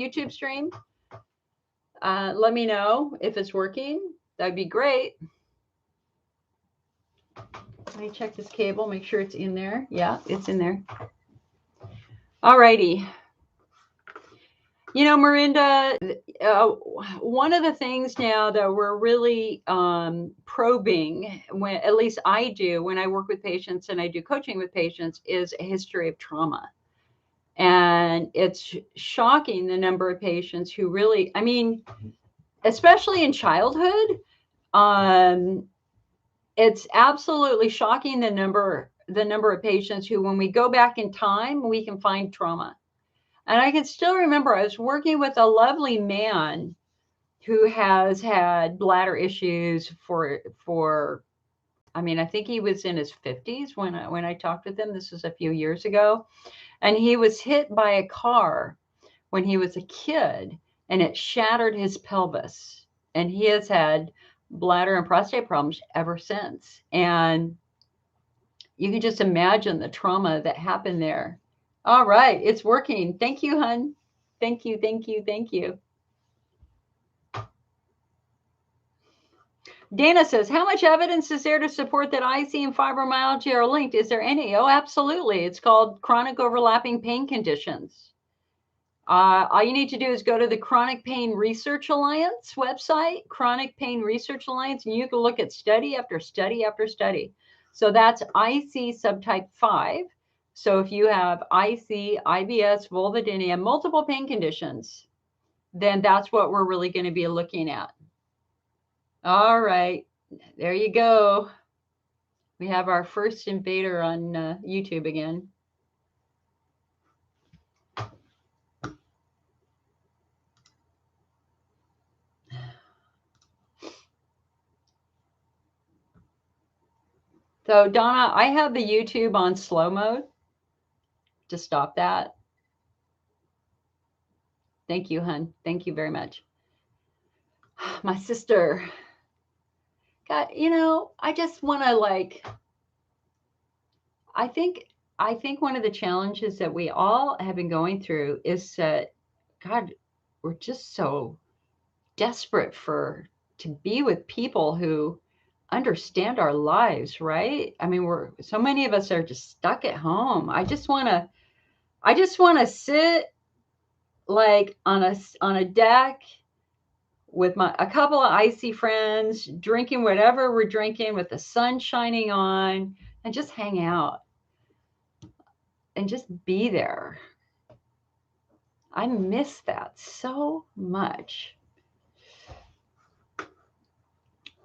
YouTube stream. Let me know if it's working. That'd be great. Let me check this cable, make sure it's in there. Yeah, it's in there. All righty. You know, Miranda, one of the things now that we're really probing, when at least I do when I work with patients and I do coaching with patients, is a history of trauma. And it's shocking the number of patients who really, I mean, especially in childhood, it's absolutely shocking the number of patients who, when we go back in time, we can find trauma. And I can still remember I was working with a lovely man who has had bladder issues for I mean, I think he was in his 50s when I talked with him. This was a few years ago. And he was hit by a car when he was a kid, and it shattered his pelvis. And he has had bladder and prostate problems ever since. And you can just imagine the trauma that happened there. All right, it's working. Thank you, hun. Thank you, thank you, thank you. Dana says, how much evidence is there to support that IC and fibromyalgia are linked? Is there any? Oh, absolutely. It's called chronic overlapping pain conditions. All you need to do is go to the Chronic Pain Research Alliance website, Chronic Pain Research Alliance, and you can look at study after study after study. So that's IC subtype 5. So if you have IC, IBS, vulvodynia, multiple pain conditions, then that's what we're really going to be looking at. All right, there you go. We have our first invader on YouTube again. So Donna, I have the YouTube on slow mode to stop that. Thank you, hun. Thank you very much. My sister. God, you know, I just want to I think one of the challenges that we all have been going through is that, God, we're just so desperate to be with people who understand our lives, right? I mean, so many of us are just stuck at home. I just want to sit like on a deck with a couple of icy friends, drinking whatever we're drinking with the sun shining on, and just hang out and just be there. I miss that so much.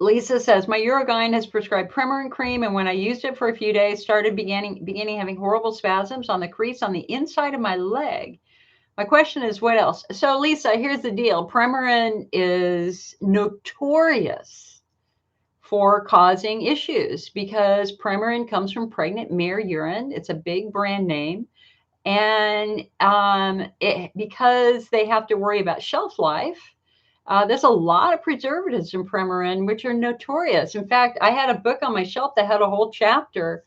Lisa says, my Urogyne has prescribed Premarin cream, and when I used it for a few days, started beginning having horrible spasms on the crease on the inside of my leg. My question is, what else? So, Lisa, here's the deal. Premarin is notorious for causing issues because Premarin comes from pregnant mare urine. It's a big brand name. And because they have to worry about shelf life, there's a lot of preservatives in Premarin, which are notorious. In fact, I had a book on my shelf that had a whole chapter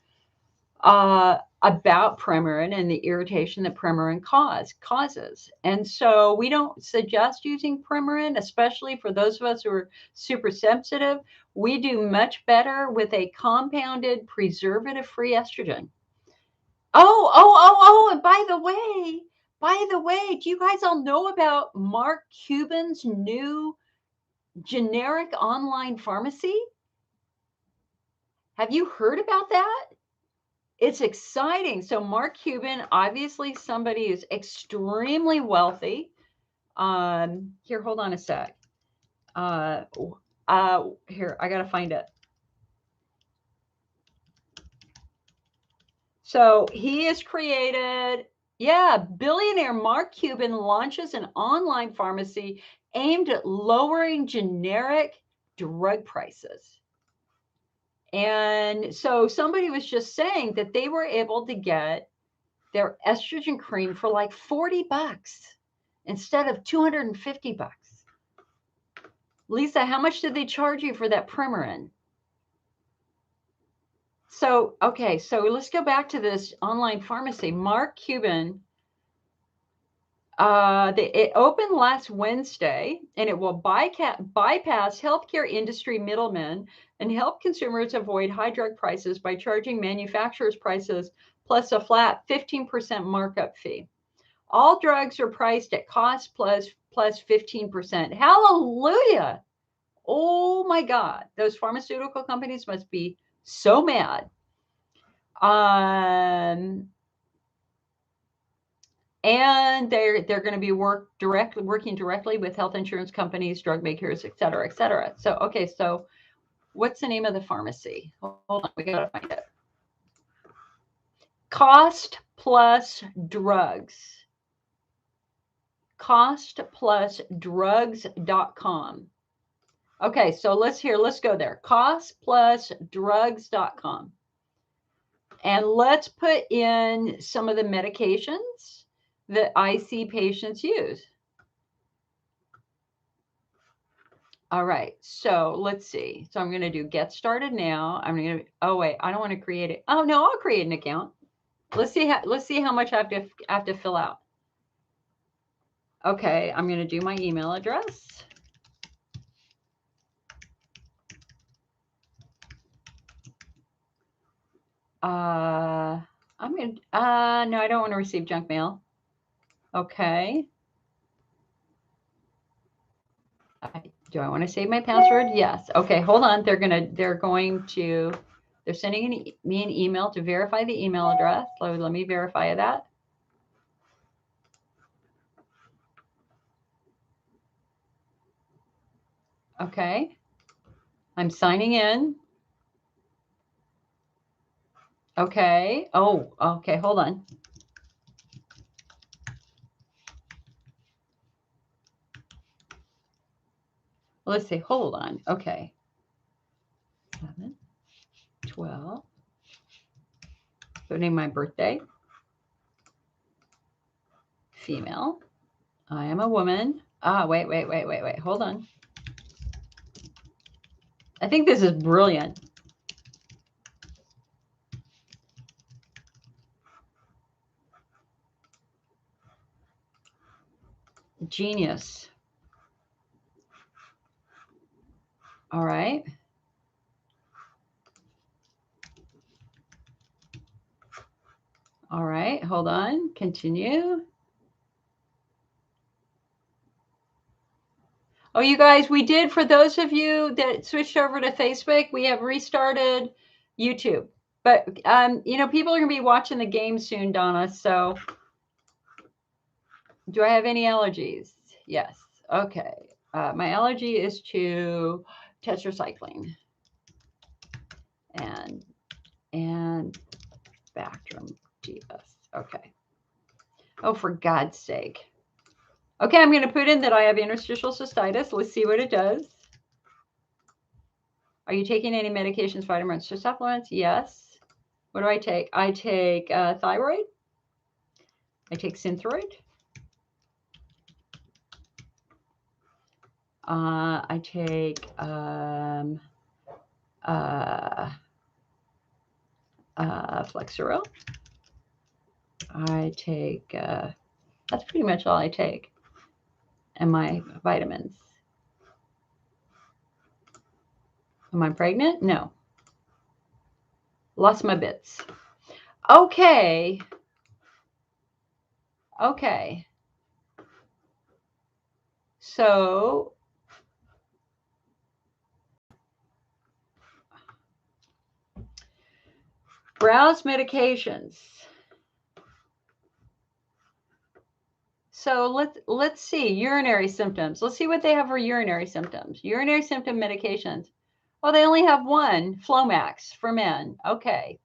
about Premarin and the irritation that Premarin causes. And so we don't suggest using Premarin, especially for those of us who are super sensitive. We do much better with a compounded preservative-free estrogen. And by the way, do you guys all know about Mark Cuban's new generic online pharmacy? Have you heard about that? It's exciting. So Mark Cuban, obviously somebody who's extremely wealthy. Here, hold on a sec. Here, I got to find it. So he has created, billionaire Mark Cuban launches an online pharmacy aimed at lowering generic drug prices. And so somebody was just saying that they were able to get their estrogen cream for like $40 instead of $250. Lisa, how much did they charge you for that Premarin? So, okay, so let's go back to this online pharmacy. Mark Cuban It opened last Wednesday, and it will bypass healthcare industry middlemen and help consumers avoid high drug prices by charging manufacturers' prices plus a flat 15% markup fee. All drugs are priced at cost plus 15%. Hallelujah! Oh my God, those pharmaceutical companies must be so mad. And they're going to be working directly with health insurance companies, drug makers, et cetera, et cetera. So, okay, so what's the name of the pharmacy? Hold on, we got to find it. Cost Plus Drugs. Costplusdrugs.com. Okay, so let's go there. Costplusdrugs.com. And let's put in some of the medications that I see patients use. All right, so let's see. So I'm going to do get started now. I'm going to, oh wait, I don't want to create it. Oh no, I'll create an account. Let's see how much I have to fill out. Okay, I'm going to do my email address. I'm going to, no, I don't want to receive junk mail. Okay. Do I want to save my password? Yes. Okay, hold on. They're sending me an email to verify the email address. Let me verify that. Okay. I'm signing in. Okay. Oh, okay. Hold on. Let's see. Hold on. Okay. 7, 12. Putting my birthday. Female. I am a woman. Wait. Hold on. I think this is brilliant. Genius. All right. All right. Hold on. Continue. Oh, you guys, we did, for those of you that switched over to Facebook, we have restarted YouTube. But, people are going to be watching the game soon, Donna. So do I have any allergies? Yes. Okay. My allergy is to tetracycline and Bactrim divus. Okay. Oh, for God's sake. Okay, I'm going to put in that I have interstitial cystitis. Let's see what it does. Are you taking any medications, vitamins, or supplements? Yes. What do I take? I take thyroid. I take Synthroid. I take Flexeril. I take, that's pretty much all I take. And my vitamins. Am I pregnant? No. Lost my bits. Okay. Okay. So browse medications. So let's see urinary symptoms. Let's see what they have for urinary symptoms. Urinary symptom medications. Oh, they only have one, Flomax for men. Okay.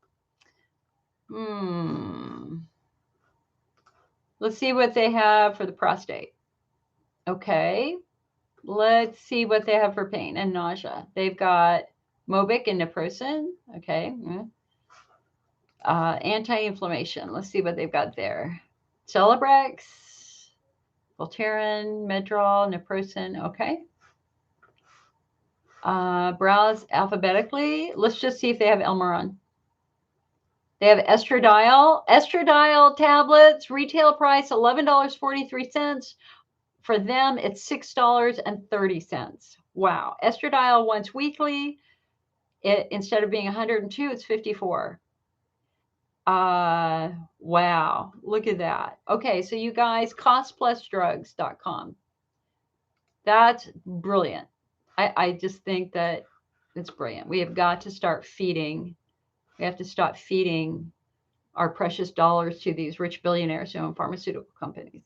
Let's see what they have for the prostate. Okay. Let's see what they have for pain and nausea. They've got Mobic and Naproxen. Okay. Anti-inflammation. Let's see what they've got there. Celebrex, Voltaren, Medrol, Naproxen. Okay. Browse alphabetically. Let's just see if they have Elmaron. They have estradiol. Estradiol tablets, retail price $11.43. For them, it's $6.30. Wow. Estradiol once weekly. Instead of being 102, it's 54. Wow. Look at that. Okay, so you guys, costplusdrugs.com. That's brilliant. I just think that it's brilliant. We have got to start feeding. We have to stop feeding our precious dollars to these rich billionaires who own pharmaceutical companies.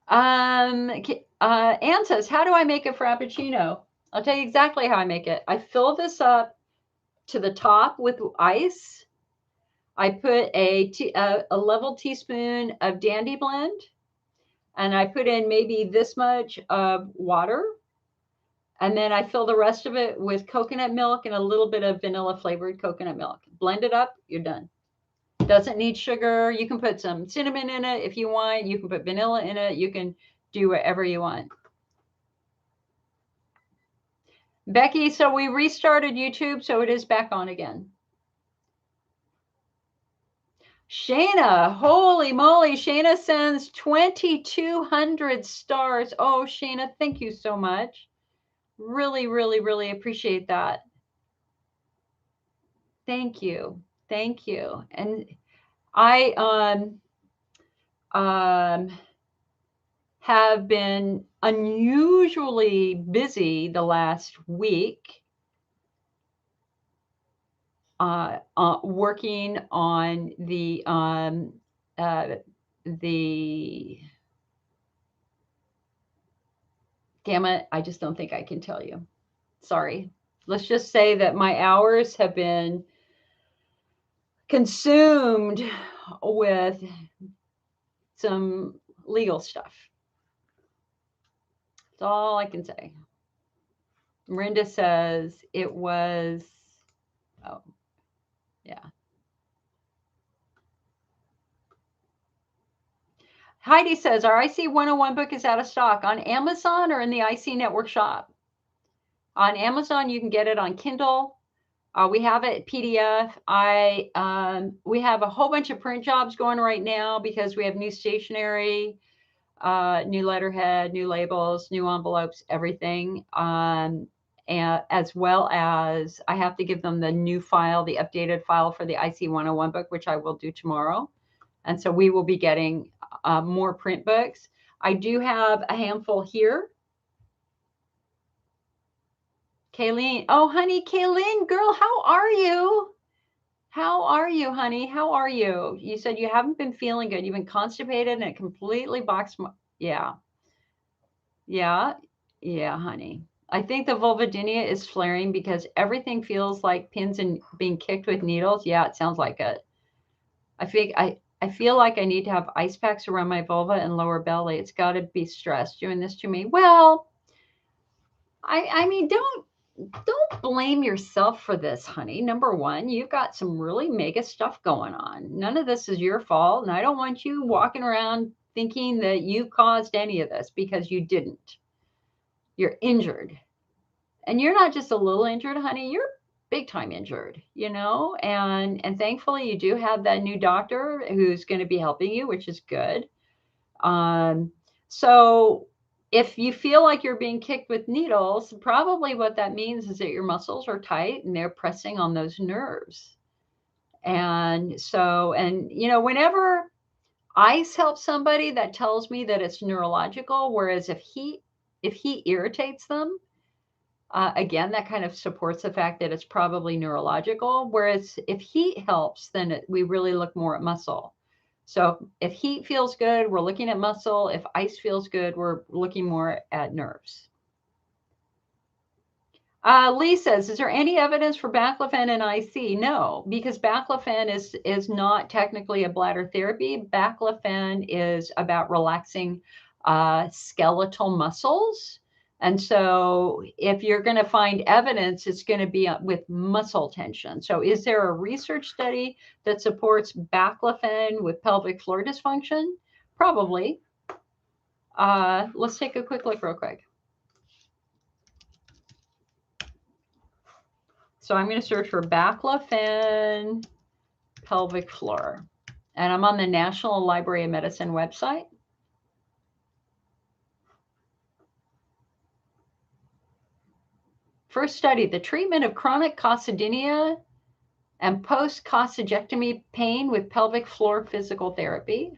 Anne says, how do I make a Frappuccino? I'll tell you exactly how I make it. I fill this up to the top with ice. I put a level teaspoon of Dandy Blend, and I put in maybe this much of water. And then I fill the rest of it with coconut milk and a little bit of vanilla flavored coconut milk. Blend it up, you're done. Doesn't need sugar. You can put some cinnamon in it if you want. You can put vanilla in it. You can do whatever you want. Becky, so we restarted YouTube, so it is back on again. Shayna, holy moly, Shayna sends 2,200 stars. Oh, Shayna, thank you so much. Really, really, really appreciate that. Thank you. Thank you. And I have been unusually busy the last week working on the damn it, I just don't think I can tell you. Sorry. Let's just say that my hours have been consumed with some legal stuff. That's all I can say. Miranda says it was, oh, yeah. Heidi says our IC 101 book is out of stock on Amazon or in the IC Network shop. On Amazon, you can get it on Kindle. We have it PDF. We have a whole bunch of print jobs going right now because we have new stationery, new letterhead, new labels, new envelopes, everything. And as well as I have to give them the new file, the updated file for the IC 101 book, which I will do tomorrow. And so we will be getting more print books. I do have a handful here. Kayleen. Oh, honey, Kayleen, girl, how are you? How are you, honey? How are you? You said you haven't been feeling good. You've been constipated and it completely boxed. Yeah. Yeah. Yeah, honey. I think the vulvodynia is flaring because everything feels like pins and being kicked with needles. Yeah, it sounds like it. I feel like I need to have ice packs around my vulva and lower belly. It's got to be stress doing this to me. Well, I mean, don't blame yourself for this, honey. Number one, you've got some really mega stuff going on. None of this is your fault. And I don't want you walking around thinking that you caused any of this because you didn't. You're injured. And you're not just a little injured, honey. You're big time injured, you know? And thankfully you do have that new doctor who's going to be helping you, which is good. So if you feel like you're being kicked with needles, probably what that means is that your muscles are tight and they're pressing on those nerves. And so, and you know, whenever ice helps somebody, that tells me that it's neurological. Whereas if heat irritates them, again, that kind of supports the fact that it's probably neurological. Whereas if heat helps, then we really look more at muscle. So if heat feels good, we're looking at muscle. If ice feels good, we're looking more at nerves. Lee says, is there any evidence for Baclofen and IC? No, because Baclofen is not technically a bladder therapy. Baclofen is about relaxing skeletal muscles. And so if you're going to find evidence, it's going to be with muscle tension. So is there a research study that supports Baclofen with pelvic floor dysfunction? Probably. Let's take a quick look real quick. So I'm going to search for Baclofen pelvic floor. And I'm on the National Library of Medicine website. First study, the treatment of chronic coccydynia and post-coccygectomy pain with pelvic floor physical therapy.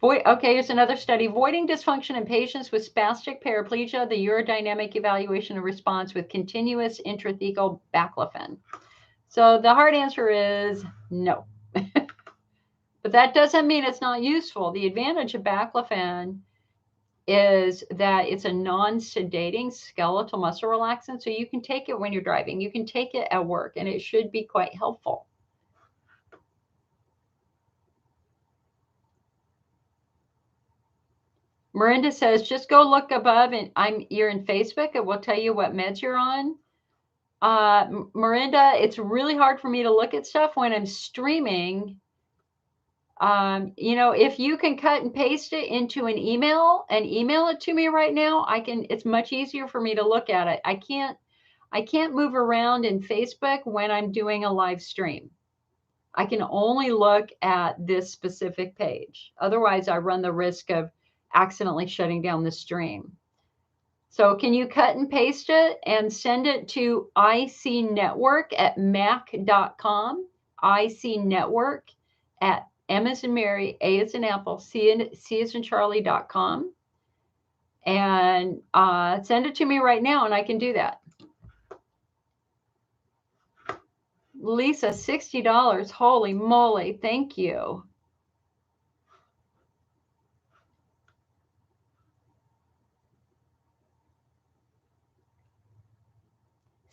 Okay, here's another study. Voiding dysfunction in patients with spastic paraplegia, the urodynamic evaluation of response with continuous intrathecal baclofen. So the hard answer is no. But that doesn't mean it's not useful. The advantage of baclofen is that it's a non-sedating skeletal muscle relaxant. So you can take it when you're driving. You can take it at work, and it should be quite helpful. Miranda says, just go look above, and you're in Facebook. It will tell you what meds you're on. Miranda, it's really hard for me to look at stuff when I'm streaming. If you can cut and paste it into an email and email it to me right now, it's much easier for me to look at it. I can't move around in Facebook when I'm doing a live stream. I can only look at this specific page. Otherwise, I run the risk of accidentally shutting down the stream. So can you cut and paste it and send it to icnetwork@mac.com, icnetwork@M as in Mary, A as in Apple, C as in Charlie.com, and send it to me right now, and I can do that. Lisa, $60. Holy moly. Thank you.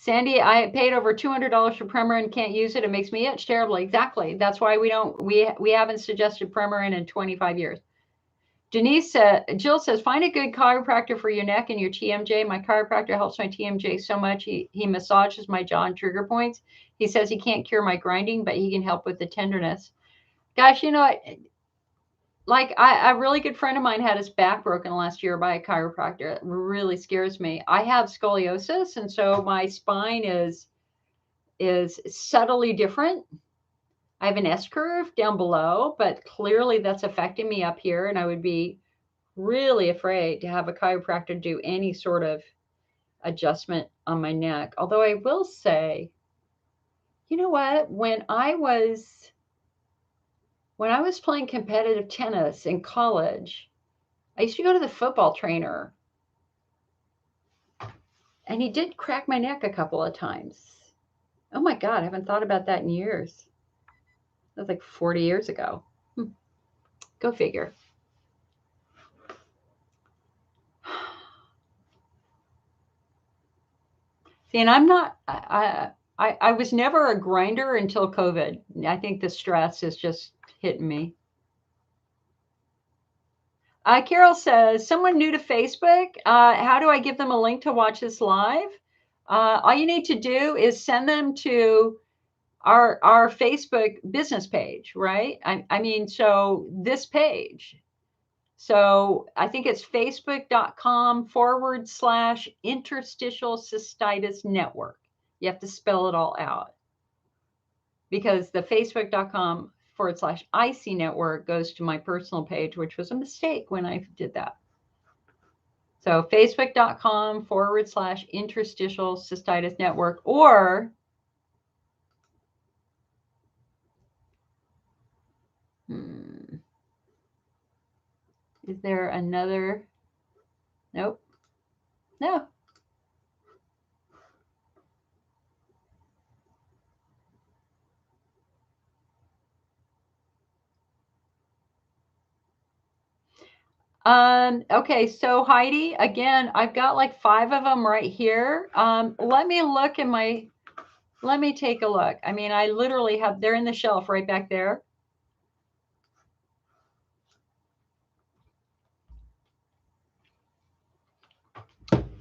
Sandy, I paid over $200 for Premarin and can't use it. It makes me itch terribly. Exactly. That's why we haven't suggested Premarin in 25 years. Jill says, find a good chiropractor for your neck and your TMJ. My chiropractor helps my TMJ so much. He massages my jaw and trigger points. He says he can't cure my grinding, but he can help with the tenderness. Gosh, a really good friend of mine had his back broken last year by a chiropractor. It really scares me. I have scoliosis, and so my spine is subtly different. I have an S curve down below, but clearly that's affecting me up here, and I would be really afraid to have a chiropractor do any sort of adjustment on my neck. Although I will say, you know what? When I was playing competitive tennis in college, I used to go to the football trainer, and he did crack my neck a couple of times. Oh my God, I haven't thought about that in years. That was like 40 years ago. Go figure. See, and I'm not, I was never a grinder until COVID. I think the stress is just hitting me. Carol says, someone new to Facebook, how do I give them a link to watch this live? All you need to do is send them to our Facebook business page, right? So this page. So I think it's facebook.com/interstitial cystitis network. You have to spell it all out, because the facebook.com/IC network goes to my personal page, which was a mistake when I did that. So facebook.com/interstitial cystitis network, or is there another? Nope. No. Okay, so Heidi, again, I've got like 5 of them right here. Let me take a look. I literally have, they're in the shelf right back there.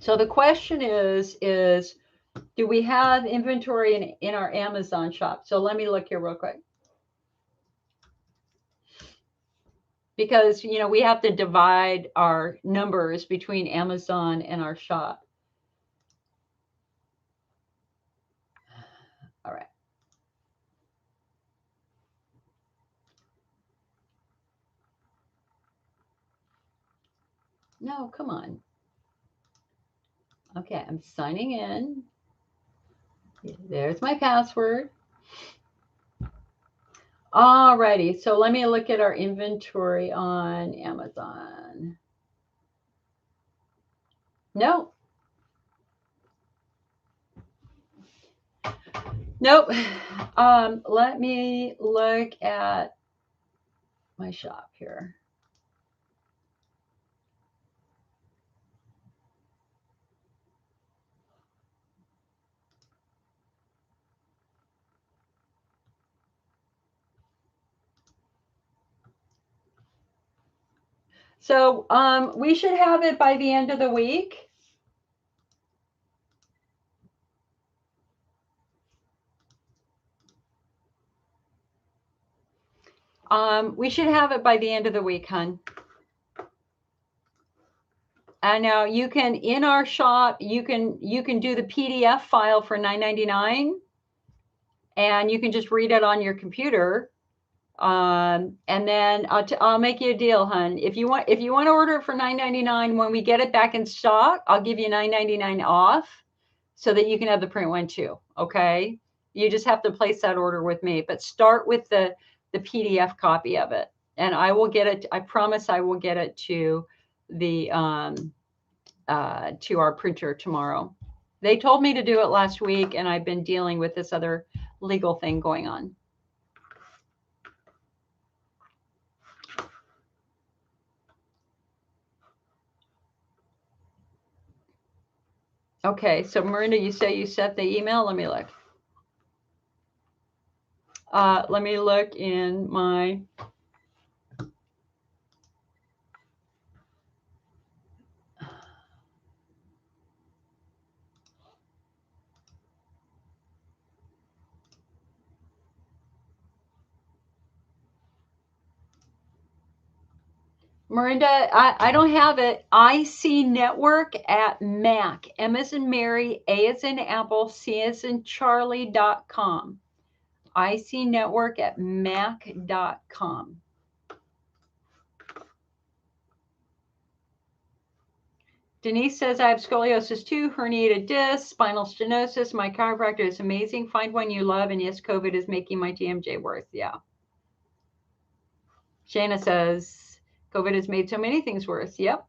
So the question is do we have inventory in our Amazon shop? So let me look here real quick. Because, we have to divide our numbers between Amazon and our shop. No, come on. Okay, I'm signing in. There's my password. Alrighty, so let me look at our inventory on Amazon. Nope. Nope. Let me look at my shop here. So we should have it by the end of the week. We should have it by the end of the week, hun. And now you can, in our shop, you can do the PDF file for $9.99, and you can just read it on your computer. And then I'll make you a deal, hun. If you want to order it for $9.99, when we get it back in stock, I'll give you $9.99 off, so that you can have the print one too. Okay, you just have to place that order with me, but start with the PDF copy of it, and I will get it. I promise I will get it to the to our printer tomorrow. They told me to do it last week, and I've been dealing with this other legal thing going on. Okay, so Miranda, you say you sent the email. Let me look. Let me look in my. Miranda, I don't have it. IC Network at Mac. M as in Mary, A as in Apple, C as in Charlie.com. IC Network at Mac.com. Denise says, I have scoliosis too, herniated disc, spinal stenosis. My chiropractor is amazing. Find one you love. And yes, COVID is making my TMJ worse. Yeah. Shana says, COVID has made so many things worse. Yep.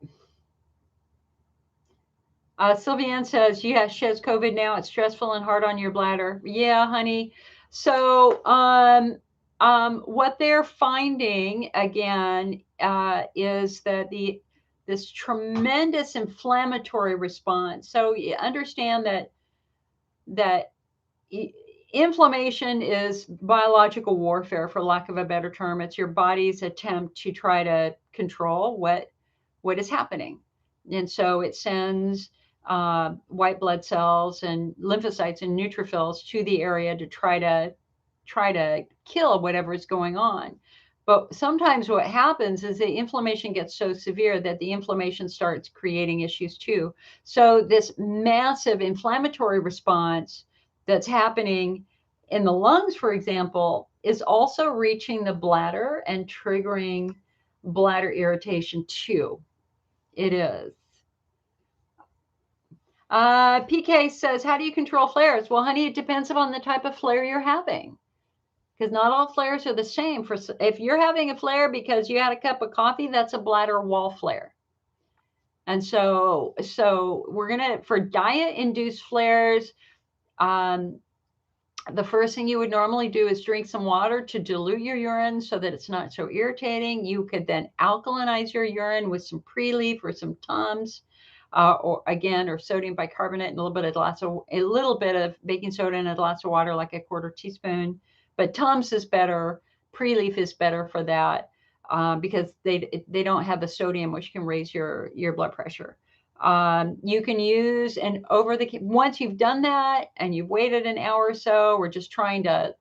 Sylvianne says, yeah, she has COVID now. It's stressful and hard on your bladder. Yeah, honey. So what they're finding, again, is that this tremendous inflammatory response. So you understand that inflammation is biological warfare, for lack of a better term. It's your body's attempt to try to control what is happening. And so it sends white blood cells and lymphocytes and neutrophils to the area to try to kill whatever is going on. But sometimes what happens is the inflammation gets so severe that the inflammation starts creating issues too. So this massive inflammatory response that's happening in the lungs, for example, is also reaching the bladder and triggering bladder irritation too. It is. PK says, how do you control flares? Well, honey, it depends upon the type of flare you're having, because not all flares are the same. If you're having a flare because you had a cup of coffee, that's a bladder wall flare. And so we're gonna, for diet-induced flares, the first thing you would normally do is drink some water to dilute your urine so that it's not so irritating. You could then alkalinize your urine with some pre-leaf or some Tums, or sodium bicarbonate and a little bit of baking soda in a glass of water, like a quarter teaspoon. But Tums is better. Pre-leaf is better for that because they don't have the sodium, which can raise your blood pressure. You can use once you've done that and you've waited an hour or so, we're just trying to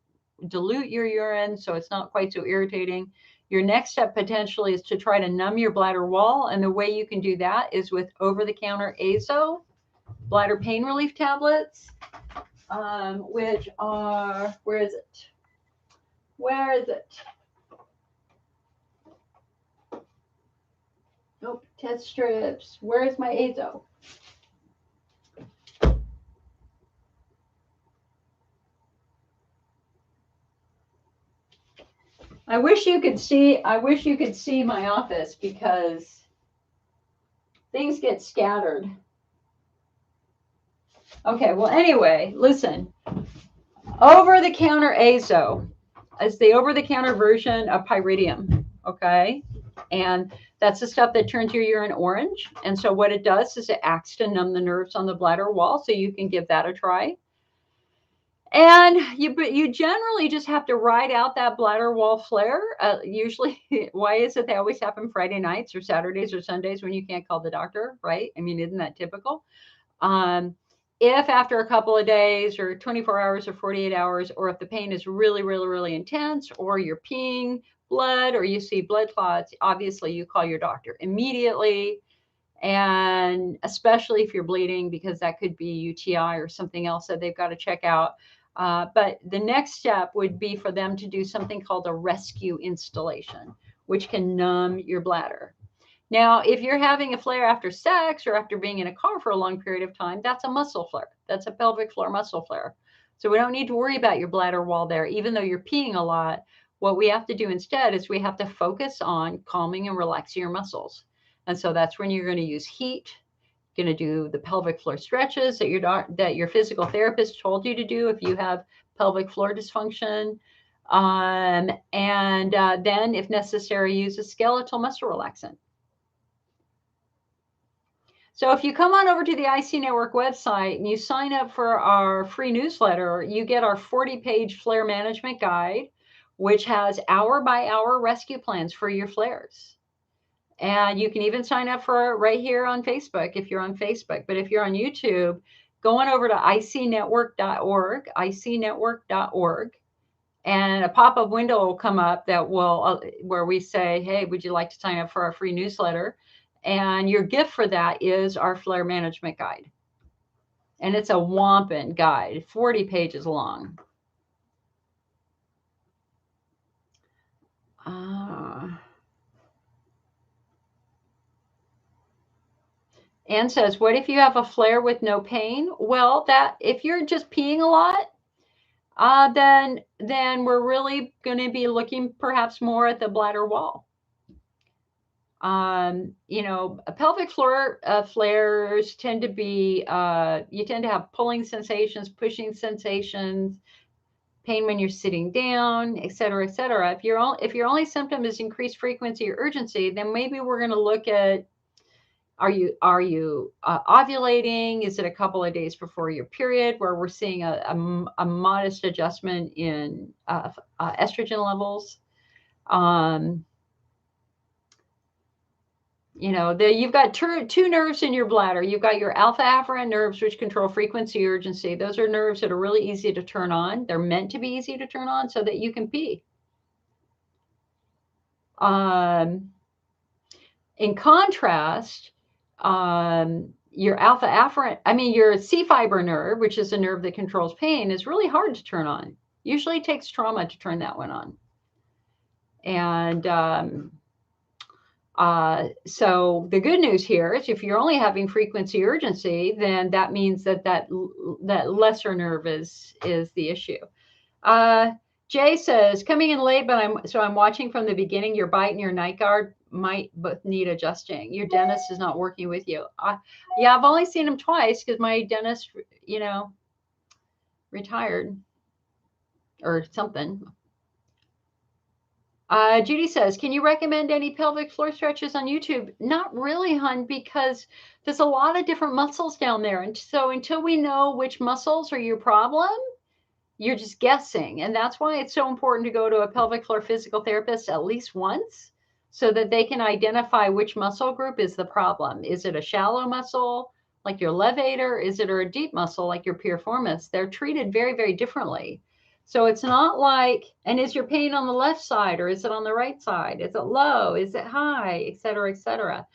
dilute your urine so it's not quite so irritating. Your next step potentially is to try to numb your bladder wall. And the way you can do that is with over-the-counter Azo bladder pain relief tablets, which are, where is it? Nope. Test strips. Where's my azo? I wish you could see my office because things get scattered. Okay, well anyway, listen. Over the counter azo is the over the counter version of pyridium, okay? And that's the stuff that turns your urine orange. And so what it does is it acts to numb the nerves on the bladder wall, so you can give that a try. And you generally just have to ride out that bladder wall flare. Usually, why is it they always happen Friday nights or Saturdays or Sundays when you can't call the doctor, right? I mean, isn't that typical? If after a couple of days or 24 hours or 48 hours, or if the pain is really, really, really intense, or you're peeing blood or you see blood clots, obviously you call your doctor immediately. And especially if you're bleeding, because that could be UTI or something else that they've got to check out. But the next step would be for them to do something called a rescue installation, which can numb your bladder. Now, if you're having a flare after sex or after being in a car for a long period of time, that's a muscle flare. That's a pelvic floor muscle flare. So we don't need to worry about your bladder wall there, even though you're peeing a lot. What we have to do instead is we have to focus on calming and relaxing your muscles. And so that's when you're going to use heat. You're going to do the pelvic floor stretches that your physical therapist told you to do if you have pelvic floor dysfunction. And then, if necessary, use a skeletal muscle relaxant. So if you come on over to the IC Network website and you sign up for our free newsletter, you get our 40-page flare management guide, which has hour-by-hour rescue plans for your flares. And you can even sign up for it right here on Facebook if you're on Facebook. But if you're on YouTube, go on over to icnetwork.org, icnetwork.org, and a pop-up window will come up that will where we say, hey, would you like to sign up for our free newsletter? And your gift for that is our flare management guide. And it's a whomping guide, 40 pages long. Anne says, what if you have a flare with no pain? Well, that if you're just peeing a lot, then we're really going to be looking perhaps more at the bladder wall. Pelvic floor flares tend to be, you tend to have pulling sensations, pushing sensations, pain when you're sitting down, et cetera, et cetera. If your only symptom is increased frequency or urgency, then maybe we're going to look at, are you ovulating? Is it a couple of days before your period where we're seeing a modest adjustment in estrogen levels? You've got two nerves in your bladder. You've got your alpha afferent nerves, which control frequency, urgency. Those are nerves that are really easy to turn on. They're meant to be easy to turn on so that you can pee. In contrast, your your C fiber nerve, which is a nerve that controls pain, is really hard to turn on. Usually it takes trauma to turn that one on. And so the good news here is if you're only having frequency urgency, then that means that lesser nerve is the issue. Jay says, coming in late, but I'm watching from the beginning. Your bite and your night guard might both need adjusting. Your dentist is not working with you. Yeah, I've only seen him twice because my dentist, retired or something. Judy says, can you recommend any pelvic floor stretches on YouTube? Not really, hon, because there's a lot of different muscles down there. And so until we know which muscles are your problem, you're just guessing. And that's why it's so important to go to a pelvic floor physical therapist at least once so that they can identify which muscle group is the problem. Is it a shallow muscle like your levator? Is it a deep muscle like your piriformis? They're treated very, very differently. So it's not like, and is your pain on the left side or is it on the right side? Is it low? Is it high? Et cetera, et cetera.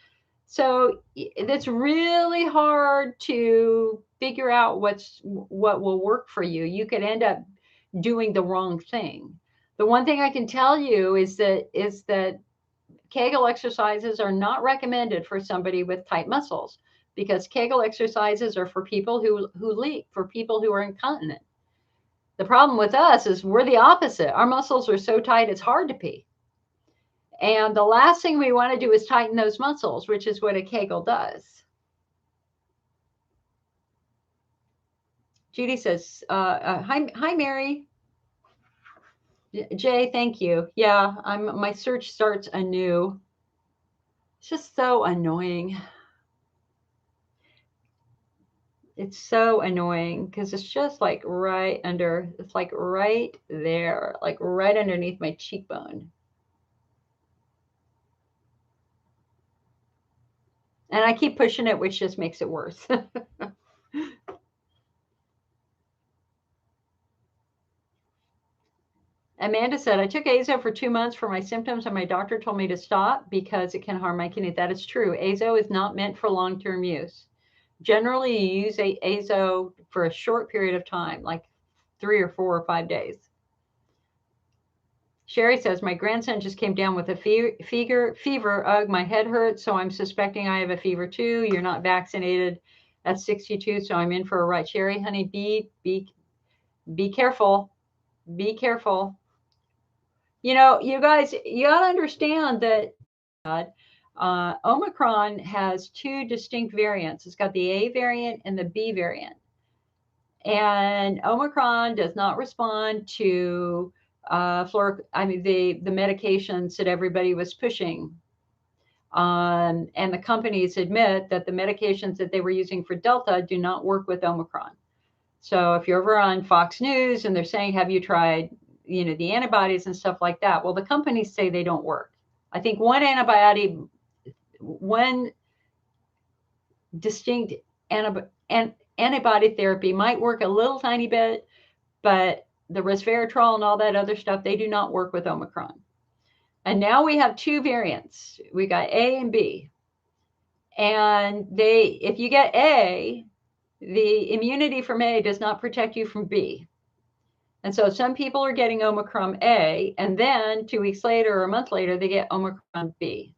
So it's really hard to figure out what will work for you. You could end up doing the wrong thing. The one thing I can tell you is that Kegel exercises are not recommended for somebody with tight muscles, because Kegel exercises are for people who leak, for people who are incontinent. The problem with us is we're the opposite. Our muscles are so tight, it's hard to pee. And the last thing we want to do is tighten those muscles, which is what a Kegel does. Judy says, hi, Mary. Jay, thank you. Yeah, my search starts anew. It's just so annoying. It's so annoying because it's just like right under, it's like right there, like right underneath my cheekbone. And I keep pushing it, which just makes it worse. Amanda said, I took Azo for 2 months for my symptoms and my doctor told me to stop because it can harm my kidney. That is true. Azo is not meant for long-term use. Generally, you use Azo for a short period of time, like 3 or 4 or 5 days. Sherry says, my grandson just came down with a fever. Ugh, my head hurts, so I'm suspecting I have a fever too. You're not vaccinated at 62, so I'm in for a ride. Sherry, honey, be careful. Be careful. You know, you guys, you got to understand that Omicron has 2 distinct variants. It's got the A variant and the B variant. And Omicron does not respond to the medications that everybody was pushing. And the companies admit that the medications that they were using for Delta do not work with Omicron. So if you're over on Fox News and they're saying, have you tried, the antibodies and stuff like that? Well, the companies say they don't work. I think one distinct antibody therapy might work a little tiny bit, but the resveratrol and all that other stuff, they do not work with Omicron. And now we have 2 variants. We got A and B. And if you get A, the immunity from A does not protect you from B. And so some people are getting Omicron A, and then 2 weeks later or a month later, they get Omicron B.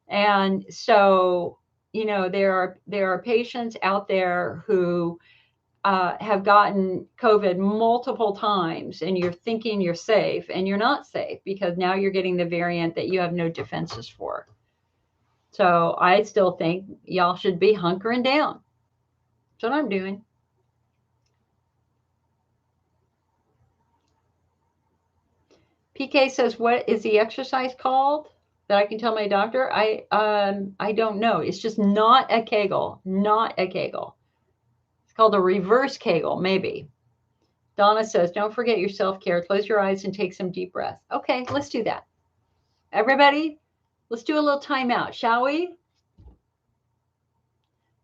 And so, there are patients out there who have gotten COVID multiple times, and you're thinking you're safe, and you're not safe because now you're getting the variant that you have no defenses for. So I still think y'all should be hunkering down. That's what I'm doing. PK says, what is the exercise called that I can tell my doctor? I don't know. It's just not a Kegel, not a Kegel. It's called a reverse Kegel, maybe. Donna says, don't forget your self-care. Close your eyes and take some deep breaths. Okay, let's do that. Everybody, let's do a little timeout, shall we?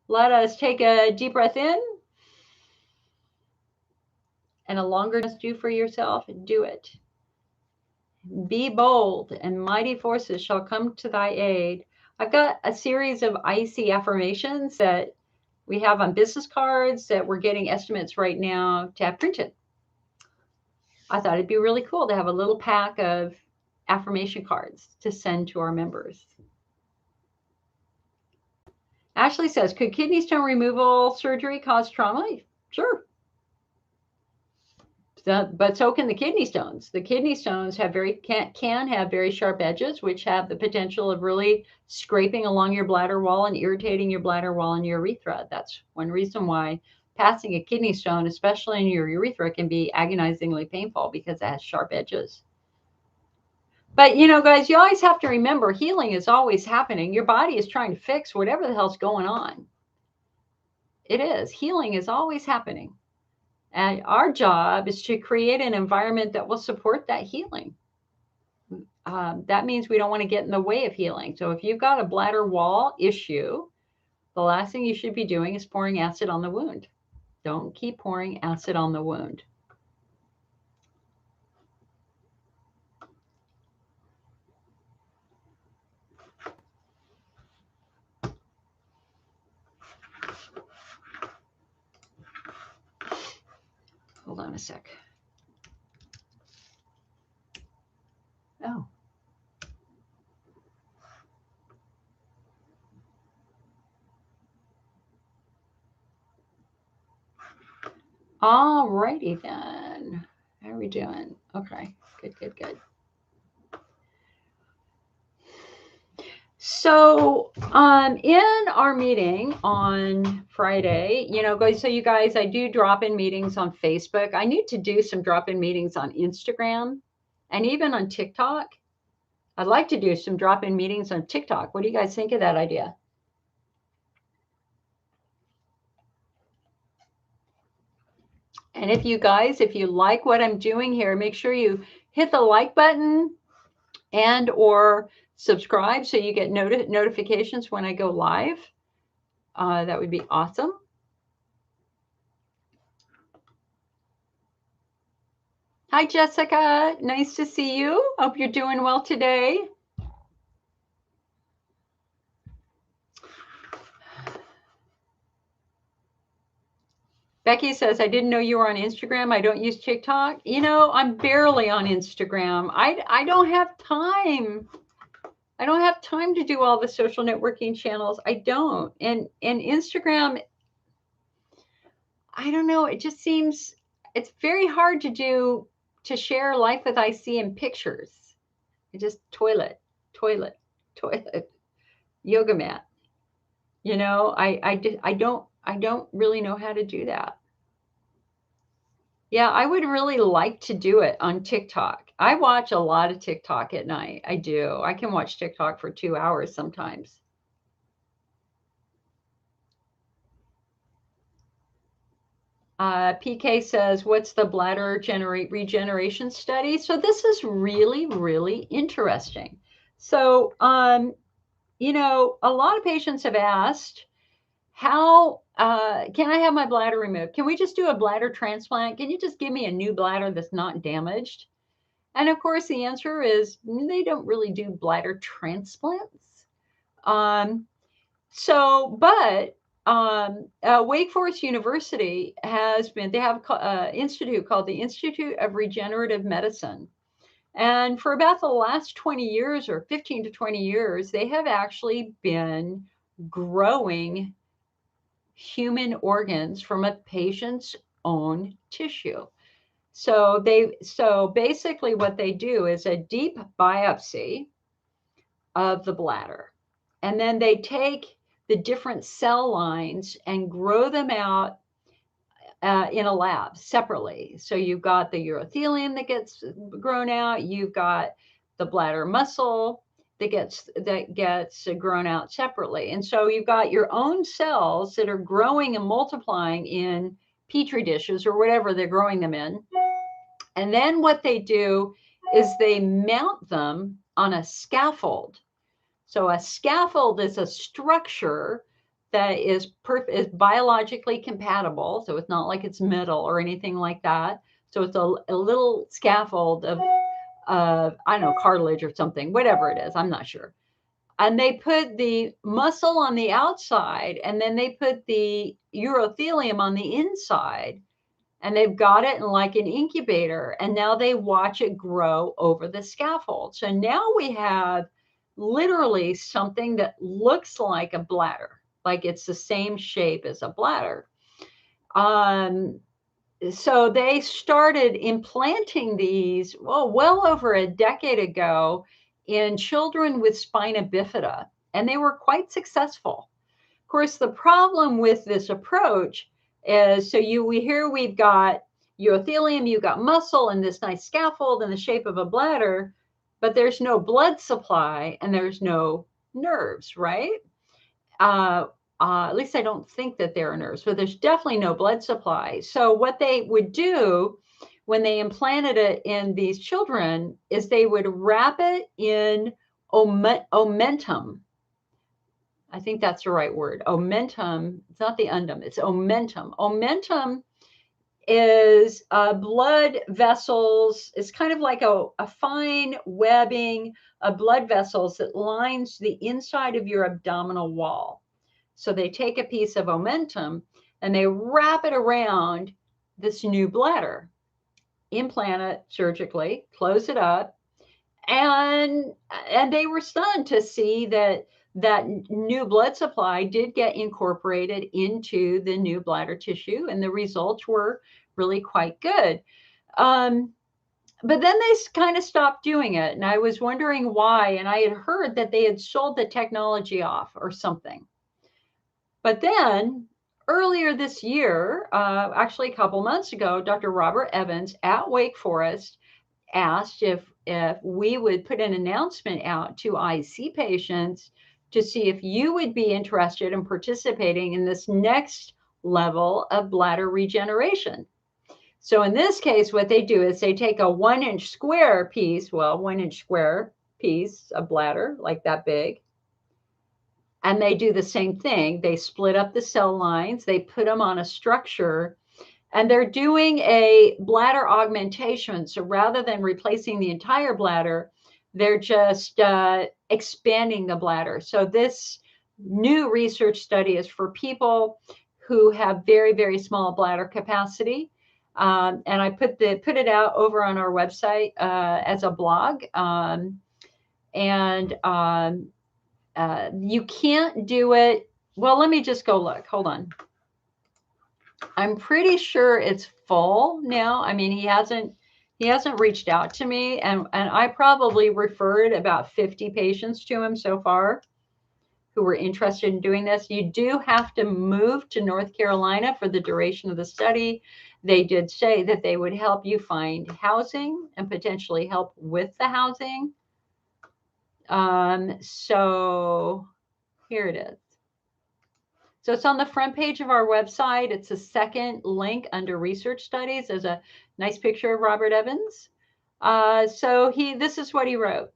Let us take a deep breath in and a longer do for yourself. Do it. Be bold, and mighty forces shall come to thy aid. I've got a series of icy affirmations that we have on business cards that we're getting estimates right now to have printed. I thought it'd be really cool to have a little pack of affirmation cards to send to our members. Ashley says, could kidney stone removal surgery cause trauma? Sure. But so can the kidney stones. The kidney stones can have very sharp edges, which have the potential of really scraping along your bladder wall and irritating your bladder wall and your urethra. That's one reason why passing a kidney stone, especially in your urethra, can be agonizingly painful, because it has sharp edges. But, guys, you always have to remember, healing is always happening. Your body is trying to fix whatever the hell's going on. It is. Healing is always happening. And our job is to create an environment that will support that healing. That means we don't want to get in the way of healing. So if you've got a bladder wall issue, the last thing you should be doing is pouring acid on the wound. Don't keep pouring acid on the wound. Hold on a sec. Oh. All righty then. How are we doing? Okay, good, good, good. So, in our meeting on Friday, guys, so you guys, I do drop-in meetings on Facebook. I need to do some drop-in meetings on Instagram and even on TikTok. I'd like to do some drop-in meetings on TikTok. What do you guys think of that idea? And if you guys, if you like what I'm doing here, make sure you hit the like button and or subscribe so you get notifications when I go live. That would be awesome. Hi, Jessica. Nice to see you. Hope you're doing well today. Becky says, I didn't know you were on Instagram. I don't use TikTok. I'm barely on Instagram. I don't have time. I don't have time to do all the social networking channels. I don't. And Instagram, I don't know. It just seems it's very hard to share life with IC in pictures. It just toilet, yoga mat. I don't really know how to do that. Yeah, I would really like to do it on TikTok. I watch a lot of TikTok at night. I do. I can watch TikTok for 2 hours sometimes. PK says, what's the bladder regeneration study? So this is really, really interesting. So, a lot of patients have asked, how can I have my bladder removed? Can we just do a bladder transplant? Can you just give me a new bladder that's not damaged? And of course, the answer is they don't really do bladder transplants. But Wake Forest University they have an institute called the Institute of Regenerative Medicine. And for about the last 20 years or 15 to 20 years, they have actually been growing human organs from a patient's own tissue. So basically what they do is a deep biopsy of the bladder. And then they take the different cell lines and grow them out in a lab separately. So you've got the urothelium that gets grown out, you've got the bladder muscle that gets grown out separately. And so you've got your own cells that are growing and multiplying in petri dishes or whatever they're growing them in. And then what they do is they mount them on a scaffold. So a scaffold is a structure that is biologically compatible. So it's not like it's metal or anything like that. So it's a little scaffold of I don't know, cartilage or something, whatever it is. I'm not sure. And they put the muscle on the outside, and then they put the urothelium on the inside, and they've got it in like an incubator, and now they watch it grow over the scaffold. So now we have literally something that looks like a bladder, like it's the same shape as a bladder. So they started implanting these, well over a decade ago in children with spina bifida, and they were quite successful. Of course, the problem with this approach is we've got urothelium, you've got muscle and this nice scaffold in the shape of a bladder, but there's no blood supply and there's no nerves, right? At least I don't think that there are nerves, but there's definitely no blood supply. So what they would do when they implanted it in these children is they would wrap it in omentum. I think that's the right word. Omentum. It's not the undum. It's omentum. Omentum is blood vessels. It's kind of like a fine webbing of blood vessels that lines the inside of your abdominal wall. So they take a piece of omentum and they wrap it around this new bladder, implant it surgically, close it up, and they were stunned to see that new blood supply did get incorporated into the new bladder tissue, and the results were really quite good. But then they kind of stopped doing it. And I was wondering why. And I had heard that they had sold the technology off or something. But then earlier this year, actually a couple months ago, Dr. Robert Evans at Wake Forest asked if we would put an announcement out to IC patients to see if you would be interested in participating in this next level of bladder regeneration. So in this case, what they do is they take a 1-inch square piece, well, 1-inch square piece of bladder, like that big, and they do the same thing. They split up the cell lines, they put them on a structure, and they're doing a bladder augmentation. So rather than replacing the entire bladder, they're just expanding the bladder. So this new research study is for people who have very, very small bladder capacity. And I put it out over on our website as a blog. You can't do it. Well, let me just go look. Hold on. I'm pretty sure it's full now. I mean, he hasn't reached out to me, and I probably referred about 50 patients to him so far who were interested in doing this. You do have to move to North Carolina for the duration of the study. They did say that they would help you find housing and potentially help with the housing. So here it is. So it's on the front page of our website. It's the second link under research studies. There's a nice picture of Robert Evans. This is what he wrote.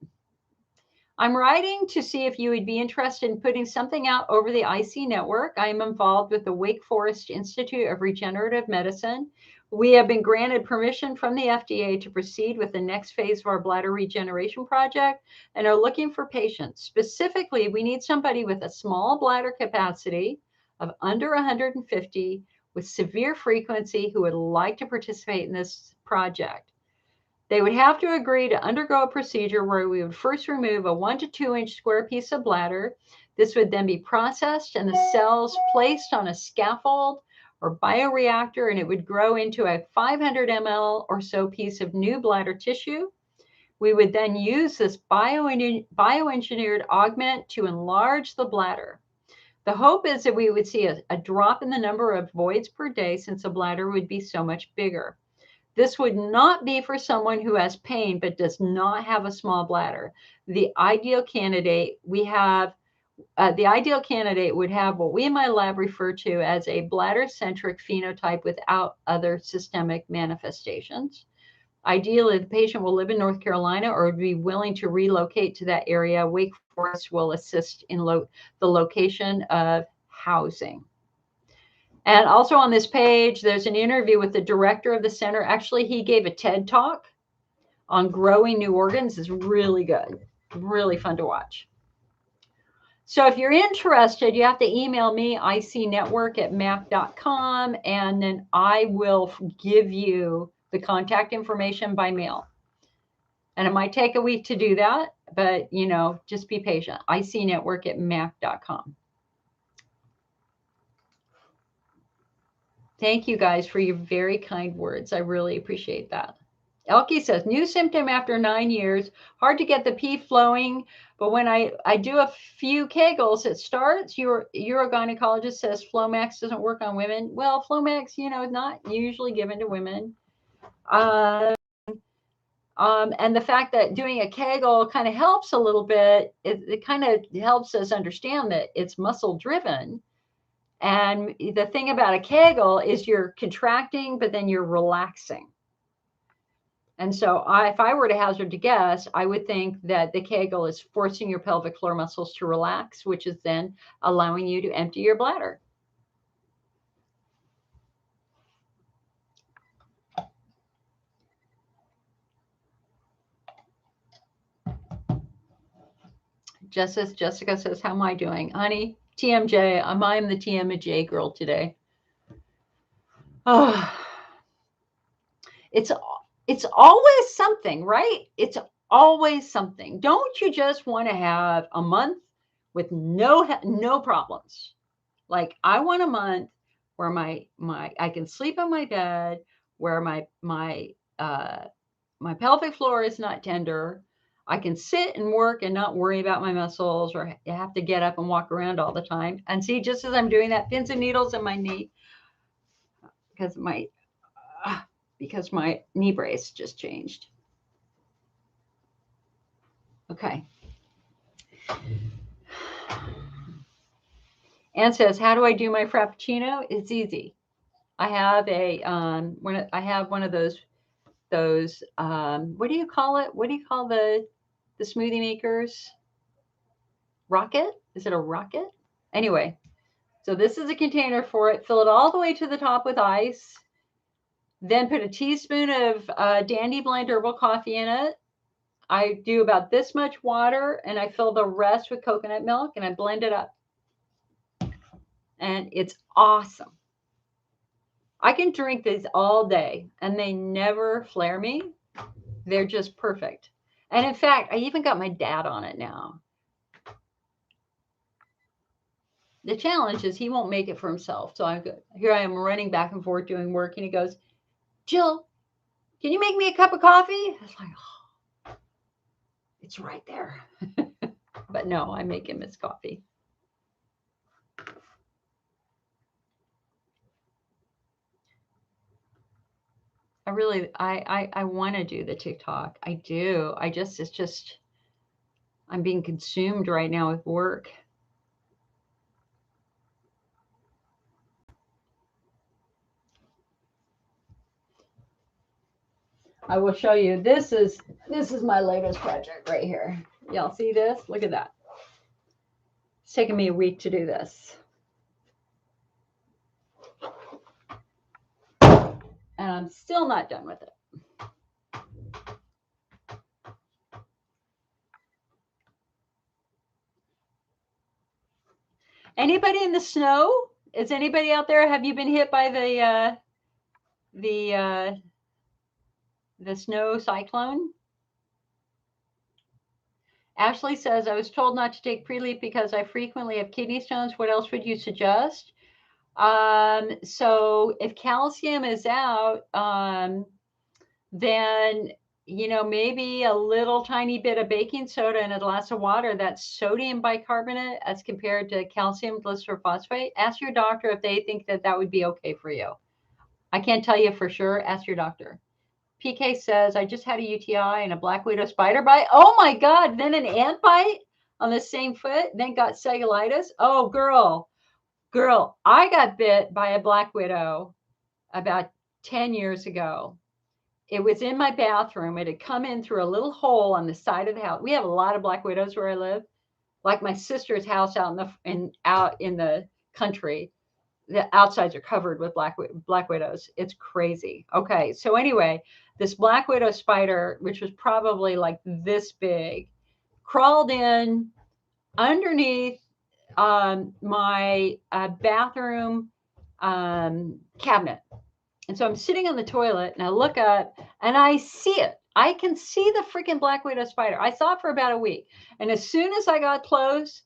I'm writing to see if you would be interested in putting something out over the IC network. I am involved with the Wake Forest Institute of Regenerative Medicine. We have been granted permission from the FDA to proceed with the next phase of our bladder regeneration project and are looking for patients. Specifically, we need somebody with a small bladder capacity of under 150 with severe frequency who would like to participate in this project. They would have to agree to undergo a procedure where we would first remove a 1 to 2 inch square piece of bladder. This would then be processed and the cells placed on a scaffold or bioreactor, and it would grow into a 500 ml or so piece of new bladder tissue. We would then use this bioengineered augment to enlarge the bladder. The hope is that we would see a drop in the number of voids per day since the bladder would be so much bigger. This would not be for someone who has pain but does not have a small bladder. The ideal candidate would have what we in my lab refer to as a bladder-centric phenotype without other systemic manifestations. Ideally, the patient will live in North Carolina or be willing to relocate to that area. Wake Forest will assist in the location of housing. And also on this page, there's an interview with the director of the center. Actually, he gave a TED talk on growing new organs. It's really good, really fun to watch. So if you're interested, you have to email me, icnetwork@mac.com, and then I will give you the contact information by mail. And it might take a week to do that, but, just be patient. icnetwork@mac.com. Thank you guys for your very kind words. I really appreciate that. Elke says, new symptom after 9 years, hard to get the pee flowing, but when I do a few Kegels, it starts. Your urogynecologist says Flomax doesn't work on women. Well, Flomax, is not usually given to women. And the fact that doing a Kegel kind of helps a little bit, it kind of helps us understand that it's muscle driven. And the thing about a Kegel is you're contracting, but then you're relaxing. And so if I were to hazard to guess, I would think that the Kegel is forcing your pelvic floor muscles to relax, which is then allowing you to empty your bladder. Jessica says, how am I doing? Honey, TMJ, I'm the TMJ girl today. Oh, it's always something, right? It's always something. Don't you just want to have a month with no problems? Like I want a month where I can sleep in my bed, where my pelvic floor is not tender. I can sit and work and not worry about my muscles or have to get up and walk around all the time. And see, just as I'm doing that, pins and needles in my knee because my knee brace just changed. Okay. Ann says, "How do I do my frappuccino?" It's easy. I have one of those what do you call it? What do you call the smoothie makers? Rocket? Is it a rocket? Anyway, so this is a container for it. Fill it all the way to the top with ice. Then put a teaspoon of Dandy Blend herbal coffee in it. I do about this much water, and I fill the rest with coconut milk, and I blend it up. And it's awesome. I can drink these all day, and they never flare me. They're just perfect. And in fact, I even got my dad on it now. The challenge is he won't make it for himself. So here I am running back and forth doing work, and he goes, "Jill, can you make me a cup of coffee?" I was like, oh, it's right there. But no, I make him his coffee. I want to do the TikTok. I do. I'm being consumed right now with work. I will show you. This is my latest project right here. Y'all see this? Look at that. It's taken me a week to do this. And I'm still not done with it. Anybody in the snow? Is anybody out there? Have you been hit by the snow cyclone? Ashley says, "I was told not to take pre-leaf because I frequently have kidney stones. What else would you suggest?" So if calcium is out, then, maybe a little tiny bit of baking soda in a glass of water, that's sodium bicarbonate as compared to calcium glycerophosphate. Ask your doctor if they think that would be okay for you. I can't tell you for sure. Ask your doctor. PK says, "I just had a UTI and a black widow spider bite." Oh my God. Then an ant bite on the same foot, then got cellulitis. Oh, girl, I got bit by a black widow about 10 years ago. It was in my bathroom. It had come in through a little hole on the side of the house. We have a lot of black widows where I live, like my sister's house out in the country. The outsides are covered with black widows. It's crazy. Okay, so anyway, this black widow spider, which was probably like this big, crawled in underneath my bathroom cabinet. And so I'm sitting on the toilet and I look up and I see it. I can see the freaking black widow spider. I saw it for about a week. And as soon as I got close,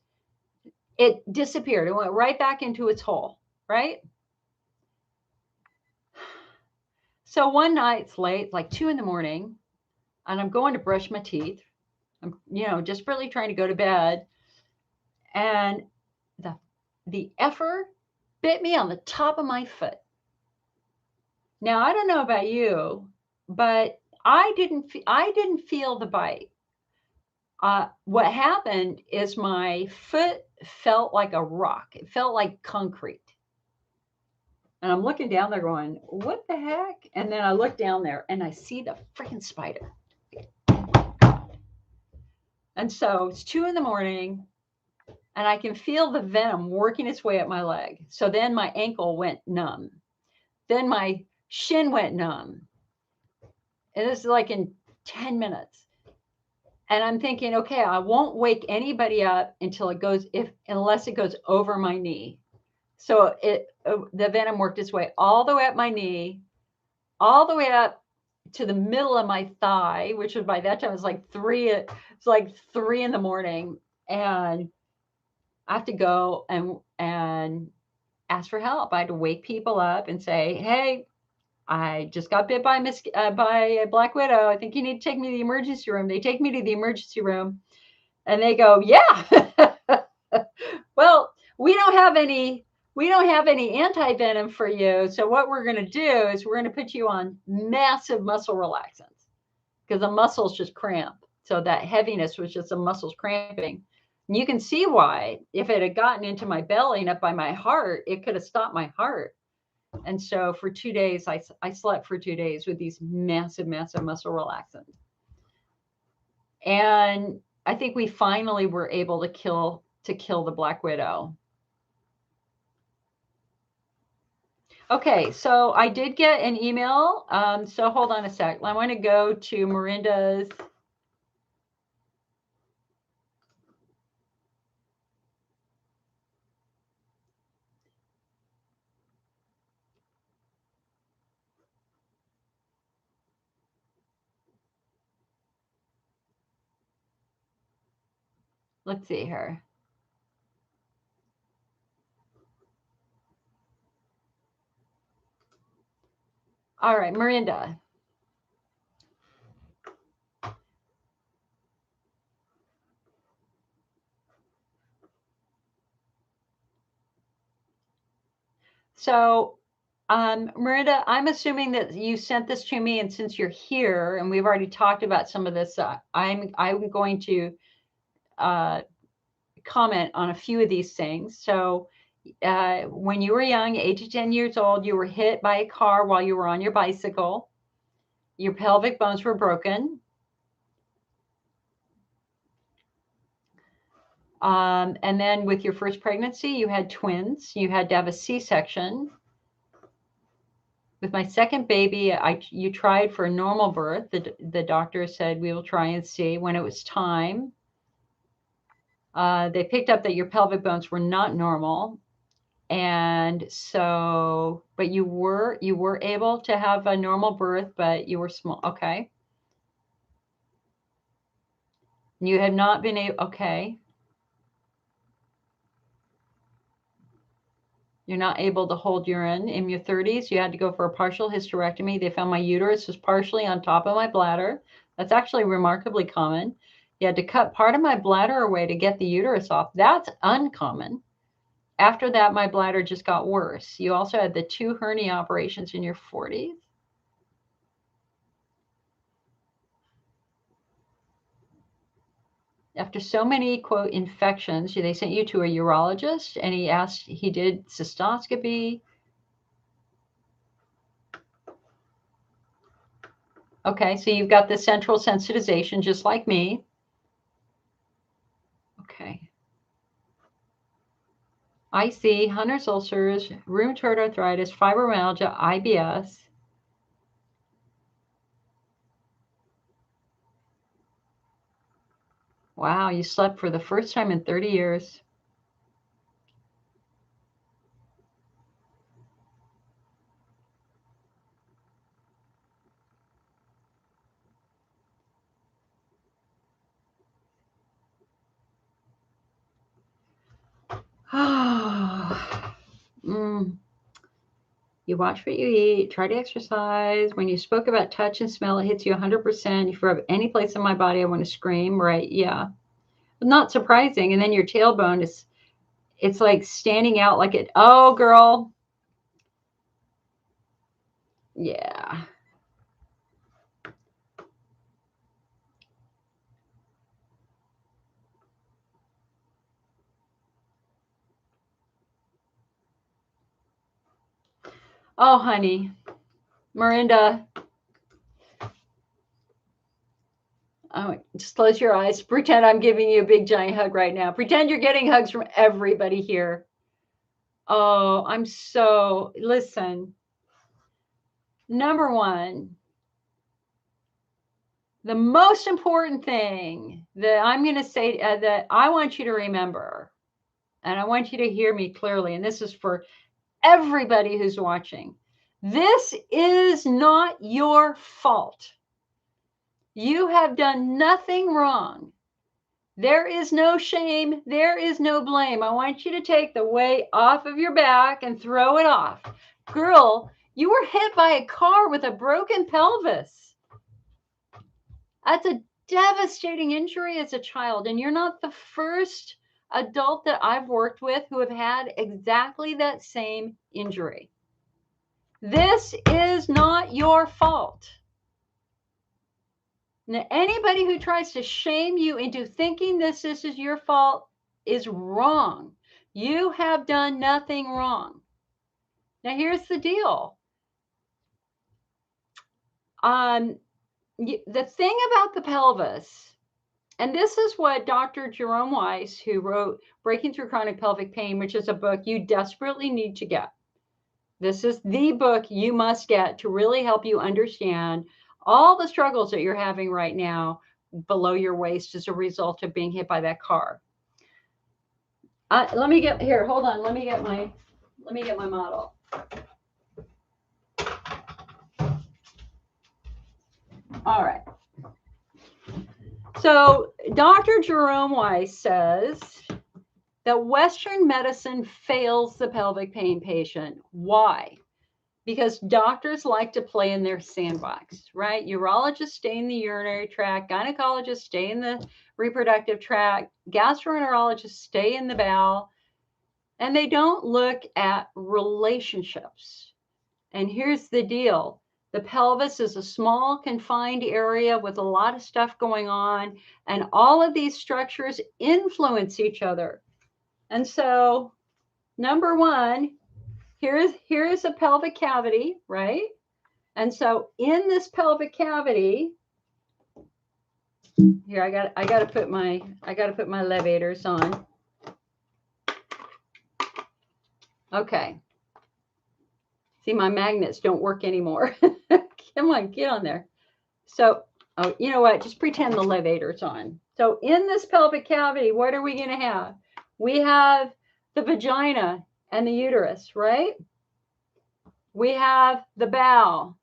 it disappeared. It went right back into its hole, right? So one night, it's late, like 2 a.m, and I'm going to brush my teeth. I'm, just really trying to go to bed. And the effer bit me on the top of my foot. Now, I don't know about you, but I didn't feel the bite. What happened is my foot felt like a rock. It felt like concrete. And I'm looking down there going, what the heck? And then I look down there and I see the freaking spider. And so it's 2 a.m, and I can feel the venom working its way up my leg. So then my ankle went numb. Then my shin went numb. And this is like in 10 minutes. And I'm thinking, okay, I won't wake anybody up until unless it goes over my knee. So the venom worked its way all the way up my knee, all the way up to the middle of my thigh, which was by that time, it was like 3 in the morning. And I have to go and ask for help. I had to wake people up and say, hey, I just got bit by a black widow. I think you need to take me to the emergency room. They take me to the emergency room, and they go, yeah. Well, we don't have any anti-venom for you. So what we're going to do is we're going to put you on massive muscle relaxants because the muscles just cramp. So that heaviness was just the muscles cramping. And you can see why. If it had gotten into my belly and up by my heart, it could have stopped my heart. And so for 2 days, I slept for 2 days with these massive muscle relaxants. And I think we finally were able to kill the black widow. Okay, so I did get an email. So hold on a sec. I want to go to Miranda's. Let's see here. All right, Miranda. So, Miranda, I'm assuming that you sent this to me, and since you're here, and we've already talked about some of this, I'm going to comment on a few of these things. So, when you were young, 8 to 10 years old, you were hit by a car while you were on your bicycle. Your pelvic bones were broken. And then with your first pregnancy, you had twins. You had to have a C-section. With my second baby, you tried for a normal birth. The doctor said, we will try and see. When it was time, they picked up that your pelvic bones were not normal. And so, but you were able to have a normal birth, but you were small. Okay. You have not been able, okay. You're not able to hold urine. In your 30s, you had to go for a partial hysterectomy. They found my uterus was partially on top of my bladder. That's actually remarkably common. You had to cut part of my bladder away to get the uterus off. That's uncommon. After that, my bladder just got worse. You also had the 2 hernia operations in your 40s. After so many, quote, infections, they sent you to a urologist, and he did cystoscopy. Okay, so you've got the central sensitization just like me. Okay. I see Hunter's ulcers, rheumatoid arthritis, fibromyalgia, IBS. Wow, you slept for the first time in 30 years. You watch what you eat, try to exercise. When you spoke about touch and smell, it hits you 100%. If you rub any place in my body, I want to scream, right? Yeah. Not surprising. And then your tailbone it's like standing out like it. Oh, girl. Yeah. Oh, honey. Miranda. Oh, just close your eyes. Pretend I'm giving you a big giant hug right now. Pretend you're getting hugs from everybody here. Oh, listen. Number one, the most important thing that I'm going to say that I want you to remember, and I want you to hear me clearly, and this is for everybody who's watching. This is not your fault. You have done nothing wrong. There is no shame. There is no blame. I want you to take the weight off of your back and throw it off. Girl, You were hit by a car with a broken pelvis. That's a devastating injury as a child. And you're not the first adult that I've worked with who have had exactly that same injury. This is not your fault. Now, anybody who tries to shame you into thinking this is your fault is wrong. You have done nothing wrong. Now, here's the deal. The thing about the pelvis, and this is what Dr. Jerome Weiss, who wrote Breaking Through Chronic Pelvic Pain, which is a book you desperately need to get. This is the book you must get to really help you understand all the struggles that you're having right now below your waist as a result of being hit by that car. Let me get here. Hold on. Let me get my model. All right. So Dr. Jerome Weiss says that Western medicine fails the pelvic pain patient. Why? Because doctors like to play in their sandbox, right? Urologists stay in the urinary tract, gynecologists stay in the reproductive tract, gastroenterologists stay in the bowel, and they don't look at relationships. And here's the deal. The pelvis is a small, confined area with a lot of stuff going on, and all of these structures influence each other. And so, number one, here is a pelvic cavity, right? And so in this pelvic cavity, here I got to put my levators on. Okay. See, my magnets don't work anymore. Come on, get on there. So, oh, you know what? Just pretend the levator's on. So in this pelvic cavity, what are we going to have? We have the vagina and the uterus, right? We have the bowel,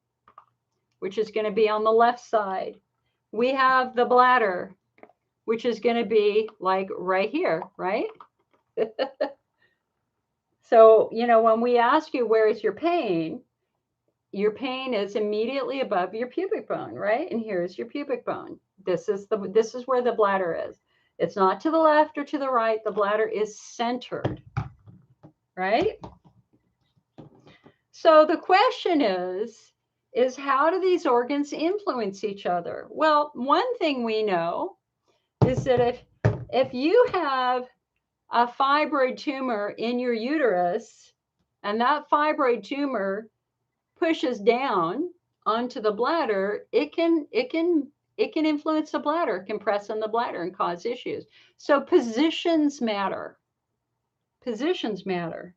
which is going to be on the left side. We have the bladder, which is going to be like right here, right? So, you know, when we ask you, where is your pain is immediately above your pubic bone, right? And here's your pubic bone. This is where the bladder is. It's not to the left or to the right. The bladder is centered, right? So the question is how do these organs influence each other? Well, one thing we know is that if you have a fibroid tumor in your uterus and that fibroid tumor pushes down onto the bladder, it can influence the bladder, compress on the bladder and cause issues. So positions matter. Positions matter.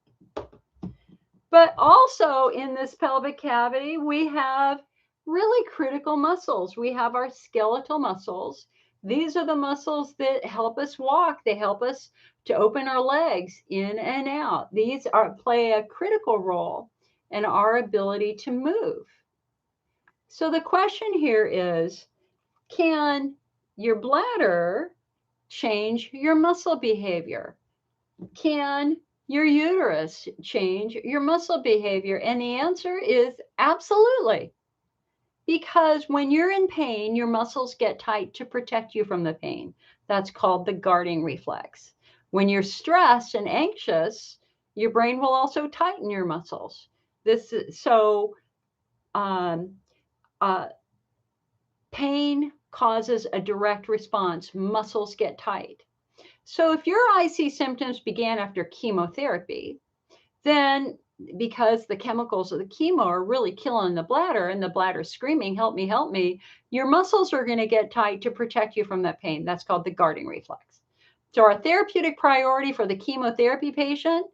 But also in this pelvic cavity, we have really critical muscles. We have our skeletal muscles. These are the muscles that help us walk. They help us to open our legs in and out. These play a critical role in our ability to move. So the question here is, can your bladder change your muscle behavior? Can your uterus change your muscle behavior? And the answer is absolutely. Because when you're in pain, your muscles get tight to protect you from the pain. That's called the guarding reflex. When you're stressed and anxious, your brain will also tighten your muscles. Pain causes a direct response. Muscles get tight. So if your IC symptoms began after chemotherapy, then because the chemicals of the chemo are really killing the bladder and the bladder's screaming, help me, your muscles are going to get tight to protect you from that pain. That's called the guarding reflex. So our therapeutic priority for the chemotherapy patient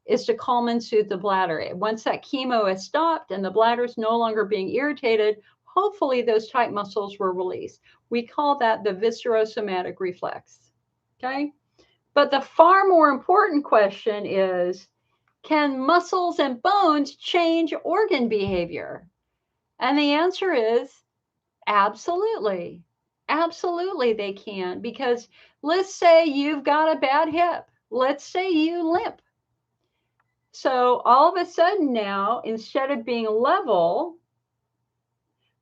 is to calm and soothe the bladder. Once that chemo is stopped and the bladder is no longer being irritated, hopefully those tight muscles were released. We call that the viscerosomatic reflex. Okay? But the far more important question is, can muscles and bones change organ behavior? And the answer is absolutely. Absolutely they can. Because let's say you've got a bad hip. Let's say you limp. So all of a sudden now, instead of being level,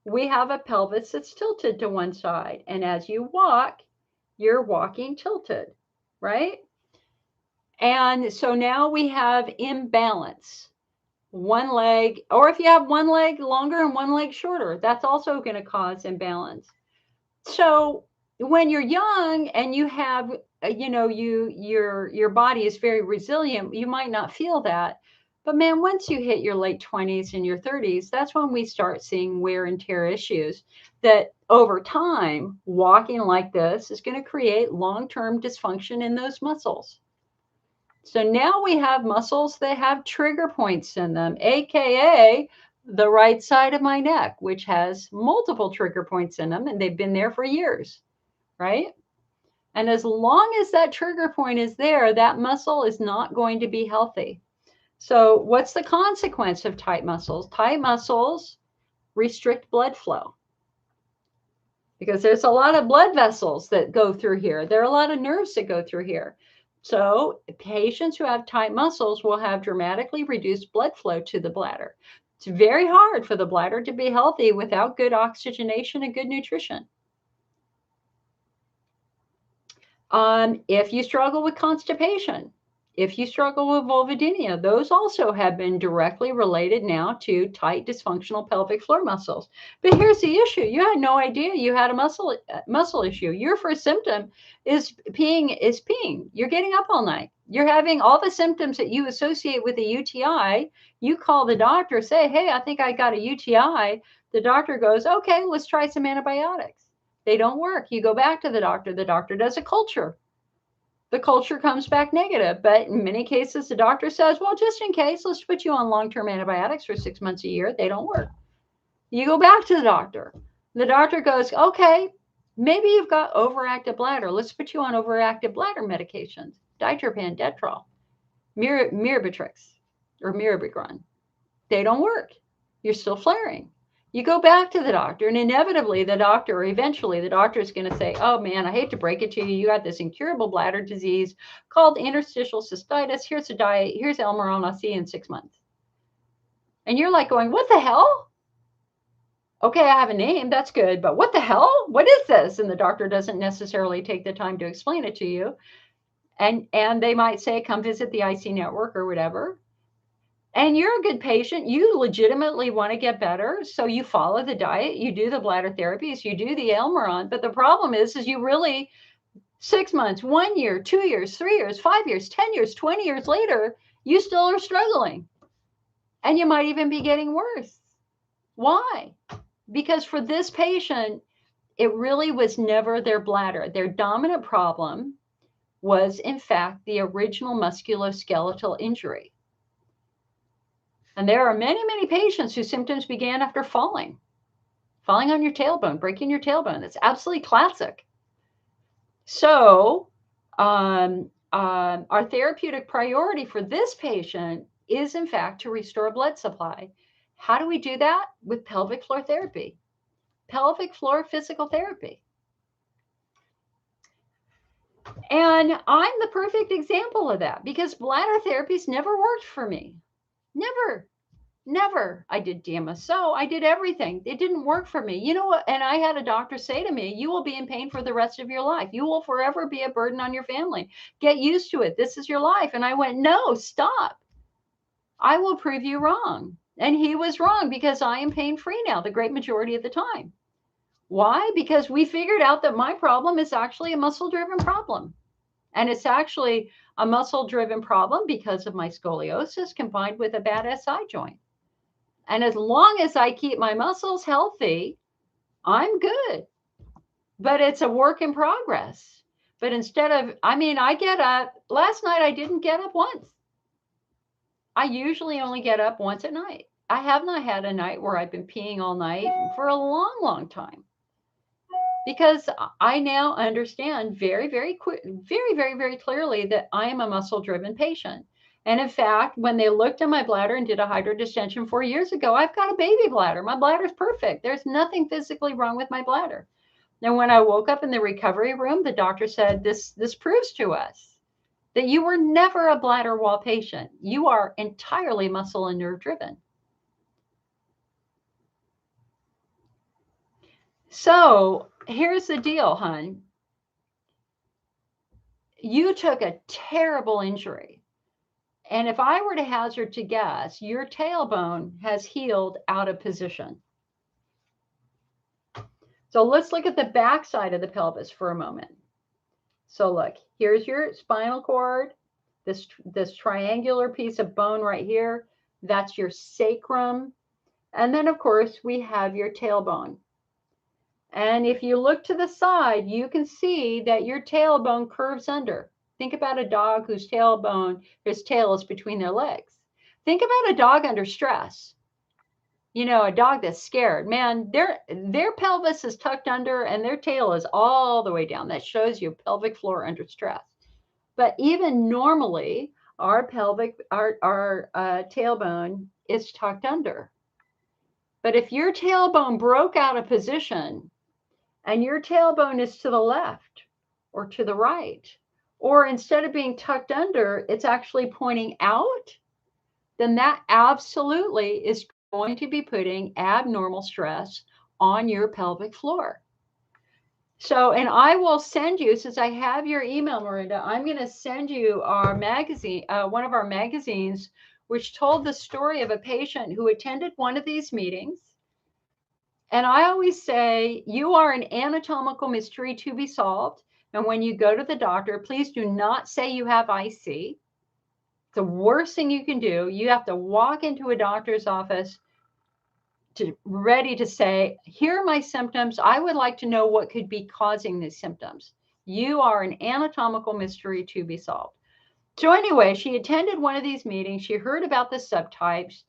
we have a pelvis that's tilted to one side. And as you walk, you're walking tilted, right? And so now we have imbalance. One leg, or if you have one leg longer and one leg shorter, that's also going to cause imbalance. So when you're young and you have, your body is very resilient, you might not feel that. But man, once you hit your late 20s and your 30s, that's when we start seeing wear and tear issues that over time, walking like this is going to create long-term dysfunction in those muscles. So now we have muscles that have trigger points in them, AKA the right side of my neck, which has multiple trigger points in them, and they've been there for years, right? And as long as that trigger point is there, that muscle is not going to be healthy. So what's the consequence of tight muscles? Tight muscles restrict blood flow because there's a lot of blood vessels that go through here. There are a lot of nerves that go through here. So patients who have tight muscles will have dramatically reduced blood flow to the bladder. It's very hard for the bladder to be healthy without good oxygenation and good nutrition. If you struggle with constipation, if you struggle with vulvodynia, those also have been directly related now to tight dysfunctional pelvic floor muscles. But here's the issue. You had no idea you had a muscle issue. Your first symptom is peeing. You're getting up all night. You're having all the symptoms that you associate with a UTI. You call the doctor, say, hey, I think I got a UTI. The doctor goes, okay, let's try some antibiotics. They don't work. You go back to the doctor. The doctor does a culture. The culture comes back negative. But in many cases, the doctor says, well, just in case, let's put you on long-term antibiotics for 6 months a year. They don't work. You go back to the doctor. The doctor goes, okay, maybe you've got overactive bladder. Let's put you on overactive bladder medications, ditropan, Detrol, Mirabitrix, or Mirabegron. They don't work. You're still flaring. You go back to the doctor, and inevitably the doctor, or eventually the doctor is going to say, oh man, I hate to break it to you. You got this incurable bladder disease called interstitial cystitis. Here's a diet. Here's Elmeron. I'll see you in 6 months. And you're like going, what the hell? Okay, I have a name. That's good. But what the hell? What is this? And the doctor doesn't necessarily take the time to explain it to you. And they might say, come visit the IC network or whatever. And you're a good patient. You legitimately want to get better. So you follow the diet, you do the bladder therapies, you do the Elmeron. But the problem is you really 6 months, 1 year, 2 years, 3 years, 5 years, 10 years, 20 years later, you still are struggling. And you might even be getting worse. Why? Because for this patient, it really was never their bladder. Their dominant problem was, in fact, the original musculoskeletal injury. And there are many, many patients whose symptoms began after falling on your tailbone, breaking your tailbone. That's absolutely classic. So our therapeutic priority for this patient is, in fact, to restore blood supply. How do we do that? With pelvic floor therapy, pelvic floor physical therapy. And I'm the perfect example of that because bladder therapies never worked for me. Never. I did DMSO. I did everything. It didn't work for me. You know what? And I had a doctor say to me, you will be in pain for the rest of your life. You will forever be a burden on your family. Get used to it. This is your life. And I went, no, stop. I will prove you wrong. And he was wrong because I am pain-free now the great majority of the time. Why? Because we figured out that my problem is actually a muscle-driven problem. And it's actually a muscle-driven problem because of my scoliosis combined with a bad SI joint. And as long as I keep my muscles healthy, I'm good. But it's a work in progress. But instead of, I get up. Last night, I didn't get up once. I usually only get up once at night. I have not had a night where I've been peeing all night for a long, long time. Because I now understand very, very clearly that I am a muscle-driven patient. And in fact, when they looked at my bladder and did a hydrodistension 4 years ago, I've got a baby bladder. My bladder's perfect. There's nothing physically wrong with my bladder. And when I woke up in the recovery room, the doctor said, this proves to us that you were never a bladder wall patient. You are entirely muscle and nerve driven. So here's the deal, hon. You took a terrible injury. And if I were to hazard to guess, your tailbone has healed out of position. So let's look at the back side of the pelvis for a moment. So look, here's your spinal cord, this triangular piece of bone right here. That's your sacrum. And then, of course, we have your tailbone. And if you look to the side, you can see that your tailbone curves under. Think about a dog whose tailbone, his tail is between their legs. Think about a dog under stress. You know, a dog that's scared, man, their pelvis is tucked under and their tail is all the way down. That shows you pelvic floor under stress. But even normally, our tailbone is tucked under. But if your tailbone broke out of position and your tailbone is to the left or to the right, or instead of being tucked under, it's actually pointing out, then that absolutely is going to be putting abnormal stress on your pelvic floor. So, and I will send you, since I have your email, Miranda, I'm going to send you our magazine, one of our magazines, which told the story of a patient who attended one of these meetings. And I always say, you are an anatomical mystery to be solved. And when you go to the doctor, please do not say you have IC. The worst thing you can do, you have to walk into a doctor's office ready to say, here are my symptoms. I would like to know what could be causing these symptoms. You are an anatomical mystery to be solved. So anyway, she attended one of these meetings. She heard about the subtypes,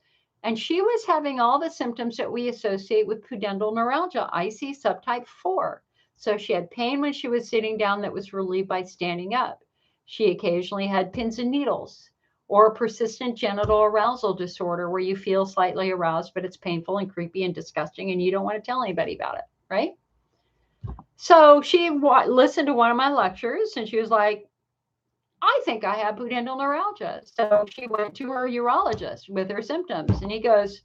and she was having all the symptoms that we associate with pudendal neuralgia, IC subtype 4. So she had pain when she was sitting down that was relieved by standing up. She occasionally had pins and needles, or a persistent genital arousal disorder where you feel slightly aroused, but it's painful and creepy and disgusting, and you don't want to tell anybody about it, right? So she listened to one of my lectures, and she was like, I think I have pudendal neuralgia. So she went to her urologist with her symptoms, and he goes,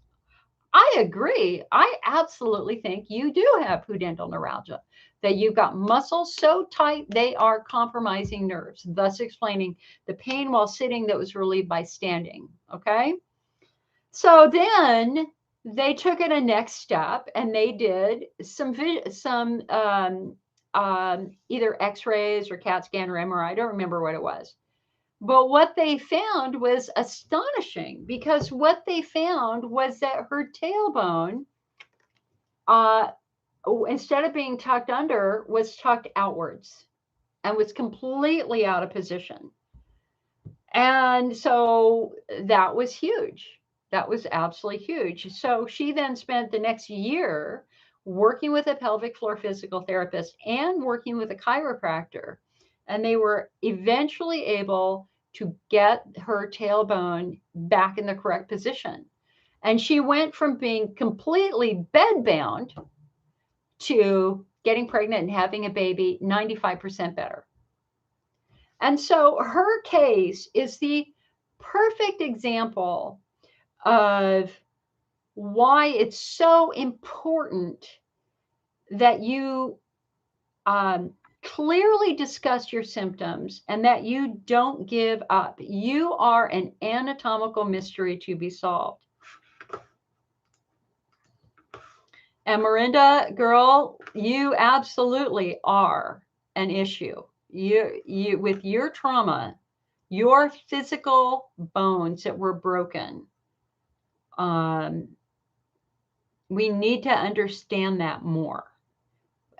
I agree. I absolutely think you do have pudendal neuralgia, that you've got muscles so tight they are compromising nerves, thus explaining the pain while sitting that was relieved by standing. Okay. So then they took it a next step and they did some either x-rays or CAT scan or MRI. I don't remember what it was. But what they found was astonishing, because what they found was that her tailbone, instead of being tucked under, was tucked outwards and was completely out of position. And so that was huge. That was absolutely huge. So she then spent the next year working with a pelvic floor physical therapist and working with a chiropractor. And they were eventually able to get her tailbone back in the correct position. And she went from being completely bedbound to getting pregnant and having a baby 95% better. And so her case is the perfect example of why it's so important that you clearly discuss your symptoms and that you don't give up. You are an anatomical mystery to be solved. And Miranda, girl, you absolutely are an issue. You with your trauma, your physical bones that were broken. We need to understand that more.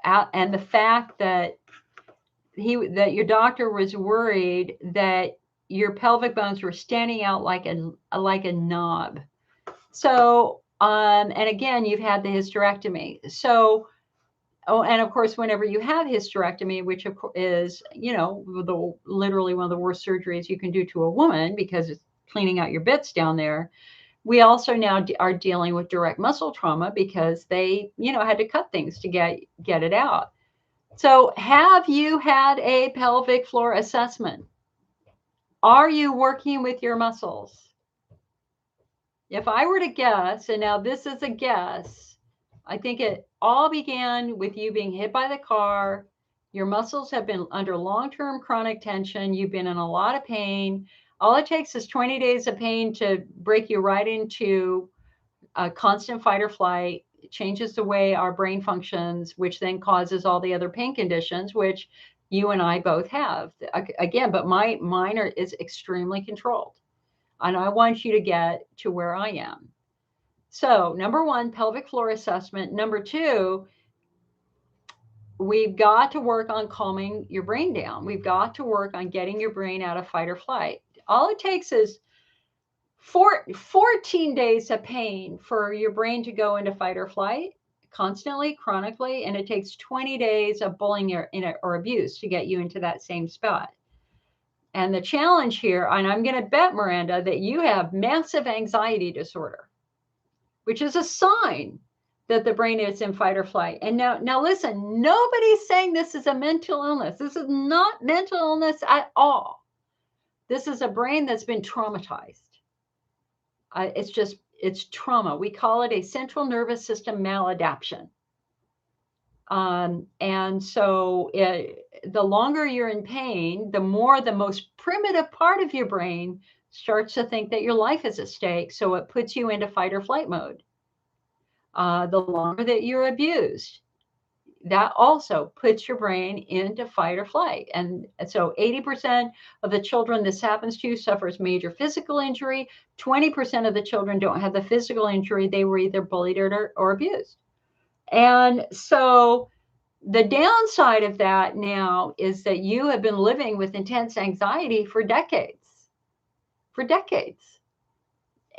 And the fact that your doctor was worried that your pelvic bones were standing out like a knob. So, and again, you've had the hysterectomy. So, and of course, whenever you have hysterectomy, which of course is, literally one of the worst surgeries you can do to a woman because it's cleaning out your bits down there. We also now are dealing with direct muscle trauma because they, had to cut things to get it out. So have you had a pelvic floor assessment? Are you working with your muscles? If I were to guess, and now this is a guess, I think it all began with you being hit by the car. Your muscles have been under long-term chronic tension. You've been in a lot of pain. All it takes is 20 days of pain to break you right into a constant fight or flight. It changes the way our brain functions, which then causes all the other pain conditions, which you and I both have. Again, but mine is extremely controlled. And I want you to get to where I am. So, number one, pelvic floor assessment. Number two, we've got to work on calming your brain down. We've got to work on getting your brain out of fight or flight. All it takes is 14 days of pain for your brain to go into fight or flight constantly, chronically, and it takes 20 days of bullying or abuse to get you into that same spot. And the challenge here, and I'm going to bet, Miranda, that you have massive anxiety disorder, which is a sign that the brain is in fight or flight. And now listen, nobody's saying this is a mental illness. This is not mental illness at all. This is a brain that's been traumatized. It's trauma. We call it a central nervous system maladaptation. And so the longer you're in pain, the more the most primitive part of your brain starts to think that your life is at stake. So it puts you into fight or flight mode. The longer that you're abused, that also puts your brain into fight or flight. And so 80% of the children this happens to suffers major physical injury. 20% of the children don't have the physical injury. They were either bullied or abused. And so the downside of that now is that you have been living with intense anxiety for decades.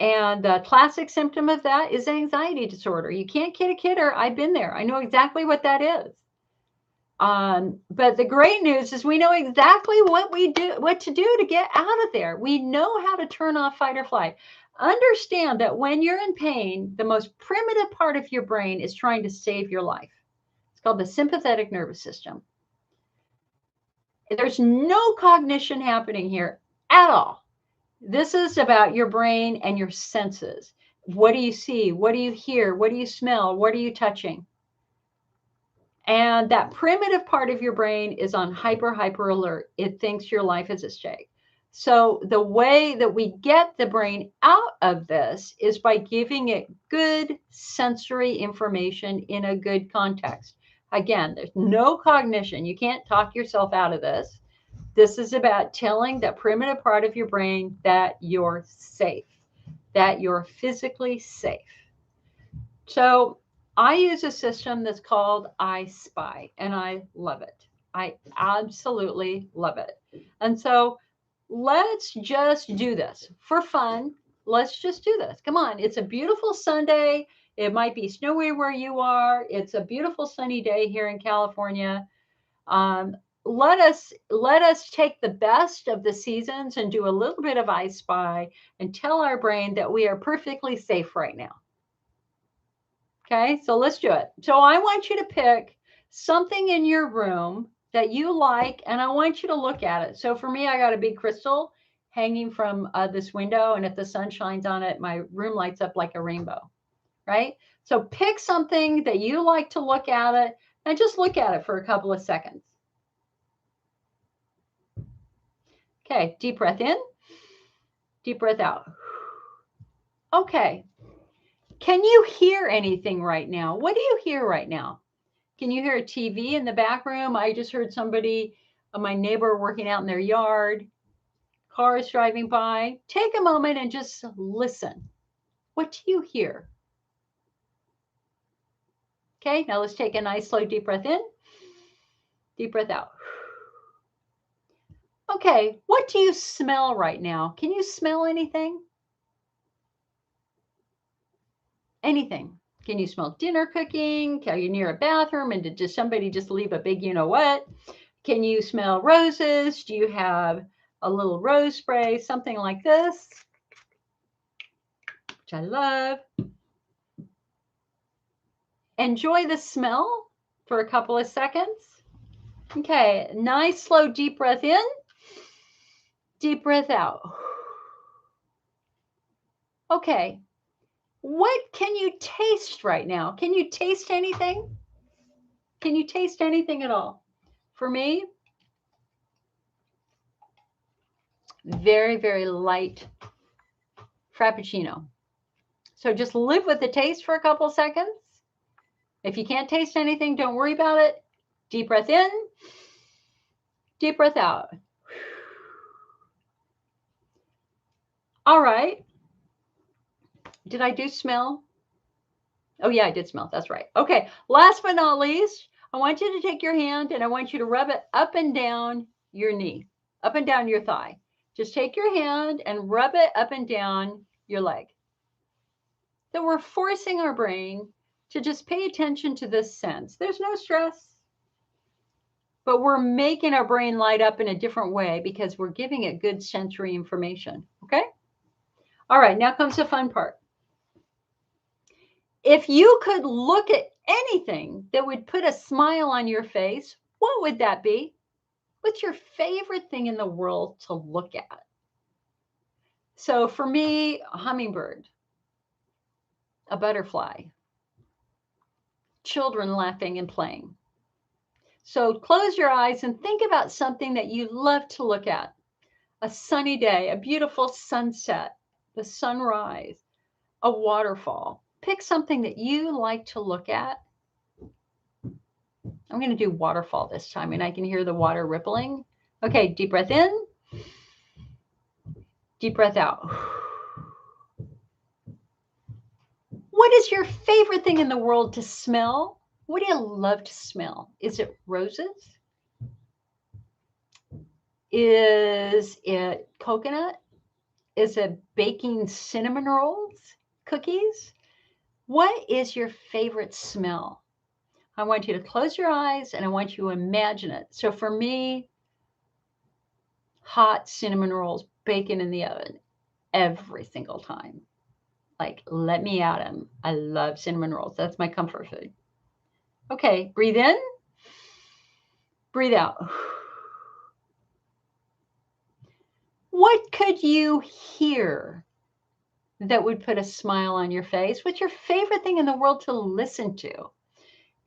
And the classic symptom of that is anxiety disorder. You can't kid a kidder. I've been there. I know exactly what that is. But the great news is we know exactly what to do to get out of there. We know how to turn off fight or flight. Understand that when you're in pain, the most primitive part of your brain is trying to save your life. It's called the sympathetic nervous system. There's no cognition happening here at all. This is about your brain and your senses. What do you see? What do you hear? What do you smell? What are you touching? And that primitive part of your brain is on hyper alert. It thinks your life is at stake. So the way that we get the brain out of this is by giving it good sensory information in a good context. Again, there's no cognition. You can't talk yourself out of this. This is about telling that primitive part of your brain that you're safe, that you're physically safe. So I use a system that's called I Spy, and I love it. I absolutely love it. And so let's just do this for fun. Let's just do this. Come on. It's a beautiful Sunday. It might be snowy where you are. It's a beautiful sunny day here in California. Let us take the best of the seasons and do a little bit of I Spy and tell our brain that we are perfectly safe right now. Okay, so let's do it. So I want you to pick something in your room that you like, and I want you to look at it. So for me, I got a big crystal hanging from this window, and if the sun shines on it, my room lights up like a rainbow, right? So pick something that you like to look at it, and just look at it for a couple of seconds. Okay, deep breath in, deep breath out. Okay. Can you hear anything right now? What do you hear right now? Can you hear a TV in the back room? I just heard somebody, my neighbor, working out in their yard. Cars driving by. Take a moment and just listen. What do you hear? Okay, now let's take a nice slow deep breath in. Deep breath out. Okay, what do you smell right now? Can you smell anything? Anything. Can you smell dinner cooking? Are you near a bathroom and did somebody just leave a big you-know-what? Can you smell roses? Do you have a little rose spray? Something like this, which I love. Enjoy the smell for a couple of seconds. Okay, nice slow deep breath in. Deep breath out. Okay. What can you taste right now? Can you taste anything? Can you taste anything at all? For me, very, very light Frappuccino. So just live with the taste for a couple seconds. If you can't taste anything, don't worry about it. Deep breath in, deep breath out. All right. Did I do smell? Oh, yeah, I did smell. That's right. Okay. Last but not least, I want you to take your hand and I want you to rub it up and down your knee, up and down your thigh. Just take your hand and rub it up and down your leg. So we're forcing our brain to just pay attention to this sense. There's no stress, but we're making our brain light up in a different way because we're giving it good sensory information. Okay? All right, now comes the fun part. If you could look at anything that would put a smile on your face, what would that be? What's your favorite thing in the world to look at? So for me, a hummingbird, a butterfly, children laughing and playing. So close your eyes and think about something that you love to look at. A sunny day, a beautiful sunset, the sunrise, a waterfall. Pick something that you like to look at. I'm going to do waterfall this time, and I can hear the water rippling. Okay, deep breath in, deep breath out. What is your favorite thing in the world to smell? What do you love to smell? Is it roses? Is it coconut? Is it baking cinnamon rolls, cookies? What is your favorite smell? I want you to close your eyes and I want you to imagine it. So for me, hot cinnamon rolls, bacon in the oven every single time. Like, let me at them. I love cinnamon rolls. That's my comfort food. Okay, breathe in, breathe out. What could you hear that would put a smile on your face? What's your favorite thing in the world to listen to?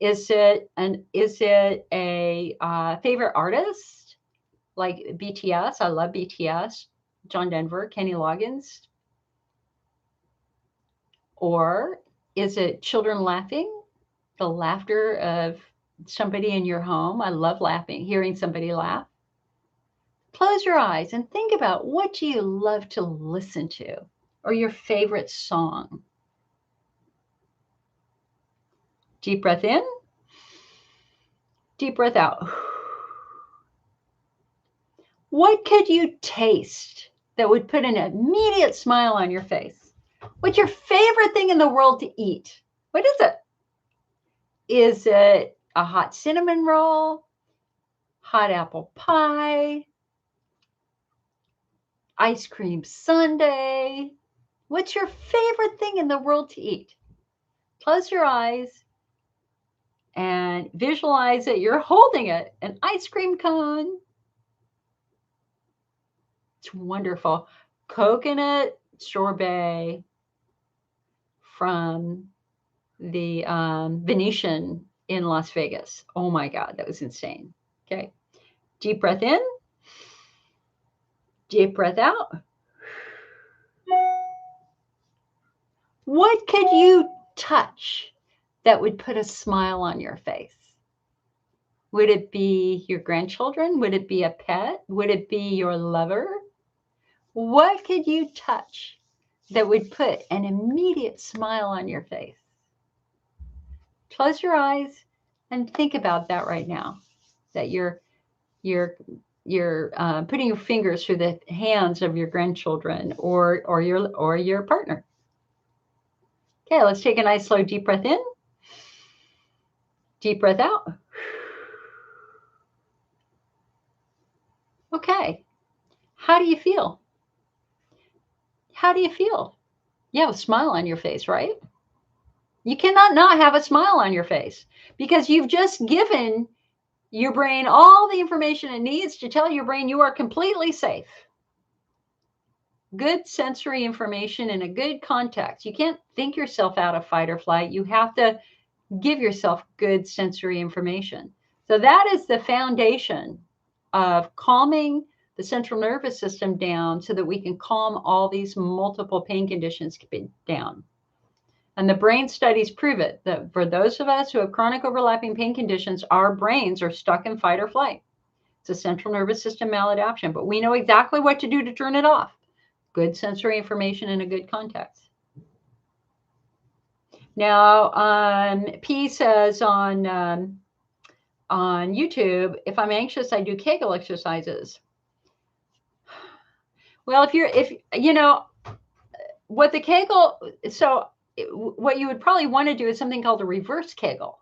Is it a favorite artist like BTS? I love BTS, John Denver, Kenny Loggins. Or is it children laughing? The laughter of somebody in your home. I love laughing, hearing somebody laugh. Close your eyes and think about what do you love to listen to or your favorite song. Deep breath in, deep breath out. What could you taste that would put an immediate smile on your face? What's your favorite thing in the world to eat? What is it? Is it a hot cinnamon roll, hot apple pie, ice cream sundae? What's your favorite thing in the world to eat? Close your eyes and visualize that you're holding it, an ice cream cone. It's wonderful. Coconut sorbet from the Venetian in Las Vegas. Oh my God, that was insane. Okay. Deep breath in, deep breath out. What could you touch that would put a smile on your face? Would it be your grandchildren? Would it be a pet? Would it be your lover? What could you touch that would put an immediate smile on your face? Close your eyes and think about that right now, that you're putting your fingers through the hands of your grandchildren or your partner. Okay, let's take a nice slow deep breath in, deep breath out. Okay, how do you feel? How do you feel? You have a smile on your face, right? You cannot not have a smile on your face because you've just given your brain all the information it needs to tell your brain you are completely safe. good sensory information in a good context. You can't think yourself out of fight or flight. You have to give yourself good sensory information. So that is the foundation of calming the central nervous system down so that we can calm all these multiple pain conditions down. And the brain studies prove it, that for those of us who have chronic overlapping pain conditions, our brains are stuck in fight or flight. It's a central nervous system maladaptation, but we know exactly what to do to turn it off. Good sensory information in a good context. Now, P says on YouTube, if I'm anxious, I do Kegel exercises. Well, if you know what the Kegel, so what you would probably want to do is something called a reverse Kegel.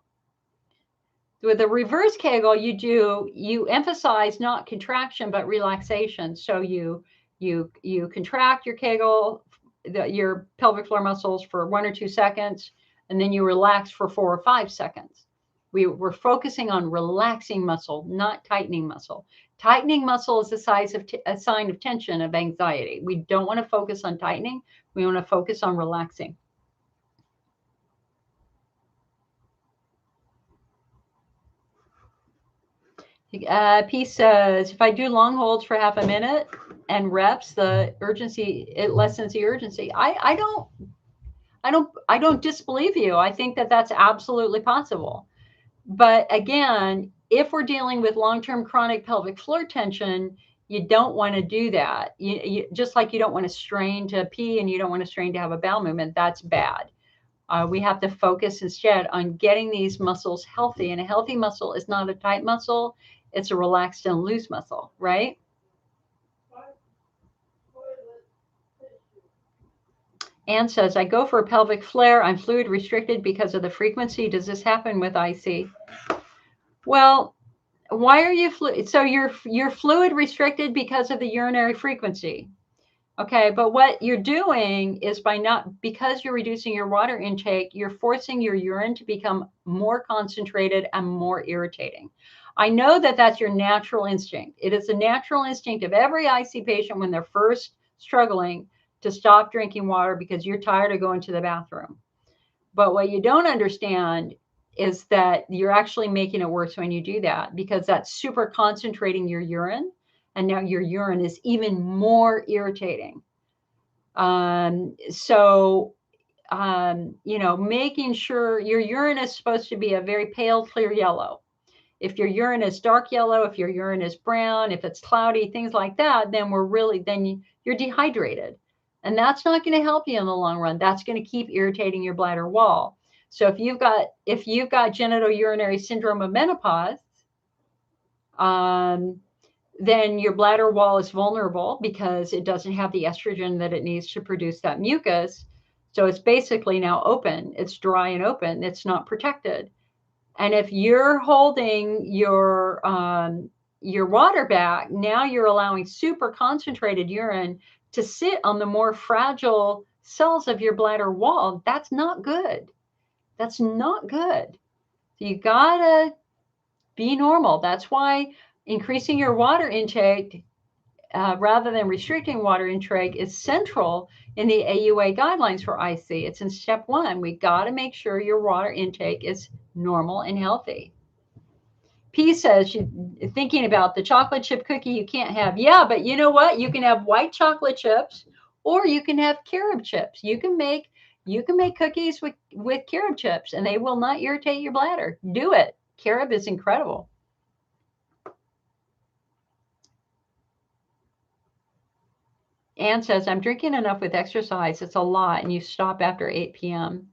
With a reverse Kegel, you emphasize not contraction but relaxation. So you contract your Kegel, your pelvic floor muscles for 1 or 2 seconds, and then you relax for 4 or 5 seconds. We're focusing on relaxing muscle, not tightening muscle. Tightening muscle is a sign of tension, of anxiety. We don't want to focus on tightening. We want to focus on relaxing. P says, if I do long holds for half a minute and reps, the urgency, it lessens the urgency. I don't disbelieve you. I think that that's absolutely possible. But again, if we're dealing with long-term chronic pelvic floor tension, you don't want to do that. Just like you don't want to strain to pee and you don't want to strain to have a bowel movement, that's bad. We have to focus instead on getting these muscles healthy. And a healthy muscle is not a tight muscle. It's a relaxed and loose muscle, right? Anne says, I go for a pelvic flare. I'm fluid restricted because of the frequency. Does this happen with IC? Well, why are you fluid? So you're fluid restricted because of the urinary frequency. Okay, but what you're doing is because you're reducing your water intake, you're forcing your urine to become more concentrated and more irritating. I know that that's your natural instinct. It is a natural instinct of every IC patient when they're first struggling to stop drinking water because you're tired of going to the bathroom. But what you don't understand is that you're actually making it worse when you do that because that's super concentrating your urine. And now your urine is even more irritating. Making sure your urine is supposed to be a very pale, clear yellow. If your urine is dark yellow, if your urine is brown, if it's cloudy, things like that, then you're dehydrated. And that's not going to help you in the long run. That's going to keep irritating your bladder wall. So if you've got genitourinary syndrome of menopause, then your bladder wall is vulnerable because it doesn't have the estrogen that it needs to produce that mucus. So it's basically now open. It's dry and open. It's not protected. And if you're holding your water back, now you're allowing super concentrated urine to sit on the more fragile cells of your bladder wall. That's not good. That's not good. So you gotta be normal. That's why increasing your water intake rather than restricting water intake is central in the AUA guidelines for IC. It's in step 1. We got to make sure your water intake is normal and healthy. P says she's thinking about the chocolate chip cookie you can't have. Yeah, but you know what? You can have white chocolate chips or you can have carob chips. You can make cookies with carob chips and they will not irritate your bladder. Do it. Carob is incredible. Anne says, I'm drinking enough with exercise. It's a lot. And you stop after 8 p.m.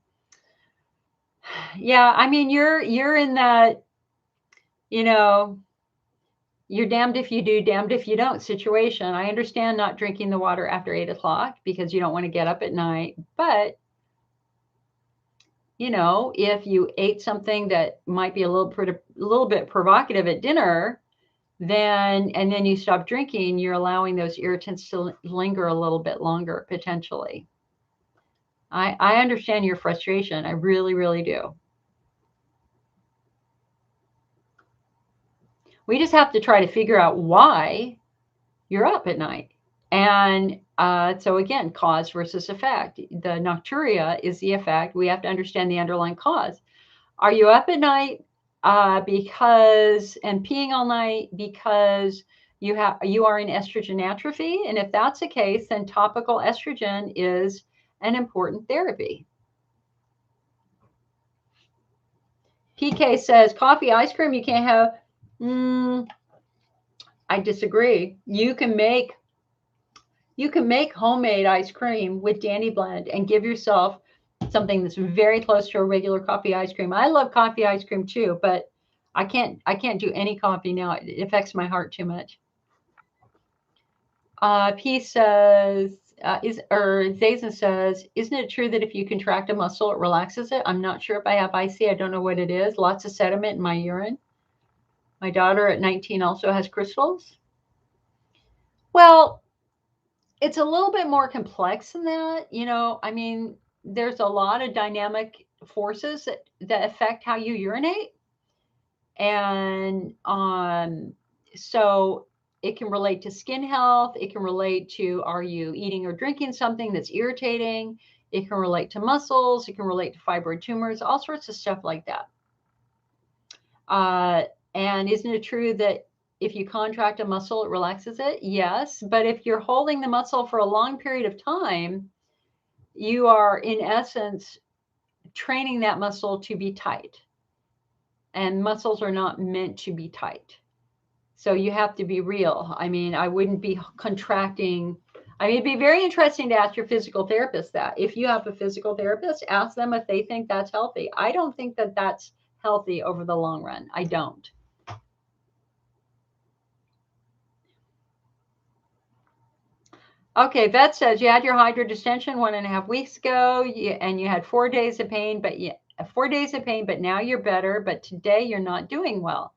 Yeah, I mean, you're in that, you're damned if you do, damned if you don't situation. I understand not drinking the water after 8 o'clock because you don't want to get up at night. But, if you ate something that might be a little bit provocative at dinner, and then you stop drinking, you're allowing those irritants to linger a little bit longer, potentially. I understand your frustration. I really, really do. We just have to try to figure out why you're up at night. And So again, cause versus effect. The nocturia is the effect. We have to understand the underlying cause. Are you up at night because and peeing all night because you are in estrogen atrophy? And if that's the case, then topical estrogen is an important therapy. PK says coffee, ice cream you can't have. I disagree. You can make homemade ice cream with Dandy Blend and give yourself something that's very close to a regular coffee ice cream. I love coffee ice cream too, but I can't do any coffee now. It affects my heart too much. P says Zazen says, isn't it true that if you contract a muscle, it relaxes it? I'm not sure if I have IC. I don't know what it is. Lots of sediment in my urine. My daughter at 19 also has crystals. Well, it's a little bit more complex than that. I mean, there's a lot of dynamic forces that affect how you urinate. And so it can relate to skin health. It can relate to, are you eating or drinking something that's irritating? It can relate to muscles. It can relate to fibroid tumors, all sorts of stuff like that. And isn't it true that if you contract a muscle, it relaxes it? Yes. But if you're holding the muscle for a long period of time, you are, in essence, training that muscle to be tight. And muscles are not meant to be tight. So you have to be real. I mean, I wouldn't be contracting. I mean, it'd be very interesting to ask your physical therapist that. If you have a physical therapist, ask them if they think that's healthy. I don't think that that's healthy over the long run. I don't. Okay, Vet says you had your hydrodistension 1.5 weeks ago, and you had 4 days of pain, but 4 days of pain, but now you're better. But today you're not doing well.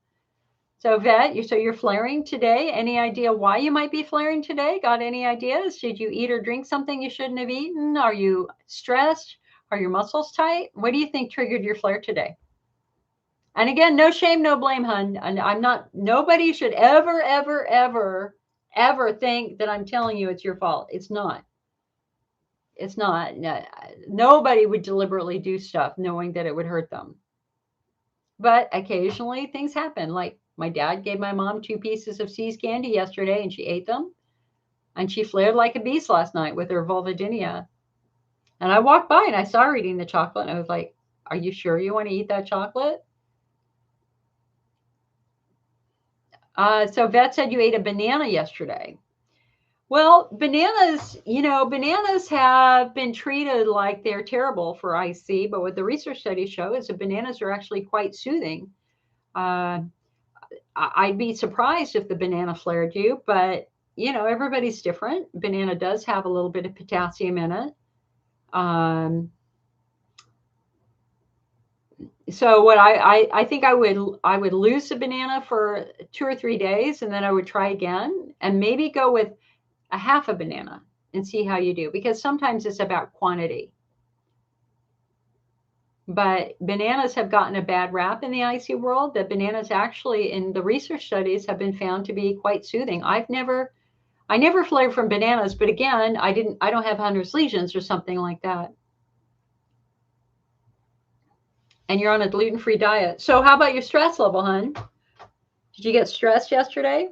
So Vet, you're flaring today. Any idea why you might be flaring today? Got any ideas? Did you eat or drink something you shouldn't have eaten? Are you stressed? Are your muscles tight? What do you think triggered your flare today? And again, no shame, no blame, hun. And I'm not, nobody should ever, ever, ever, ever think that I'm telling you it's your fault. It's not. It's not. Nobody would deliberately do stuff knowing that it would hurt them. But occasionally things happen. Like my dad gave my mom 2 pieces of See's candy yesterday and she ate them. And she flared like a beast last night with her vulvodynia. And I walked by and I saw her eating the chocolate. And I was like, are you sure you want to eat that chocolate? So Vet said you ate a banana yesterday. Well, bananas have been treated like they're terrible for IC, but what the research studies show is that bananas are actually quite soothing. I'd be surprised if the banana flared you, but everybody's different. Banana does have a little bit of potassium in it. So what I think I would lose the banana for 2 or 3 days, and then I would try again and maybe go with a half a banana and see how you do, because sometimes it's about quantity. But bananas have gotten a bad rap in the IC world. That bananas actually, in the research studies, have been found to be quite soothing. I never flared from bananas, but again, I don't have Hunter's lesions or something like that. And you're on a gluten-free diet. So how about your stress level, hun? Did you get stressed yesterday?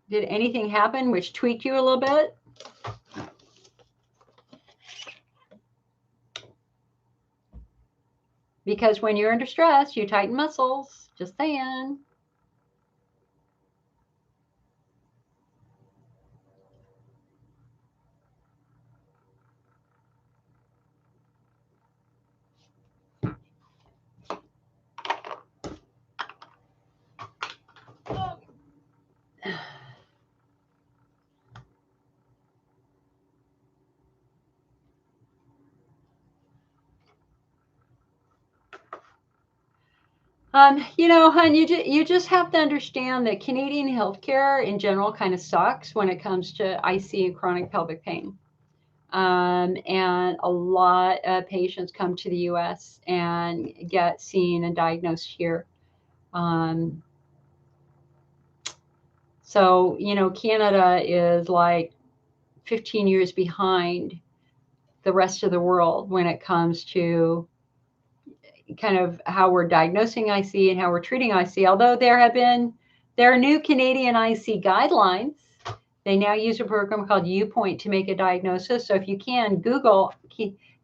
Did anything happen which tweaked you a little bit? Because when you're under stress, you tighten muscles. Just saying. Hun, you just have to understand that Canadian healthcare in general kind of sucks when it comes to IC and chronic pelvic pain. And a lot of patients come to the U.S. and get seen and diagnosed here. So, Canada is like 15 years behind the rest of the world when it comes to kind of how we're diagnosing IC and how we're treating IC. Although there are new Canadian IC guidelines. They now use a program called UPoint to make a diagnosis. So if you can, Google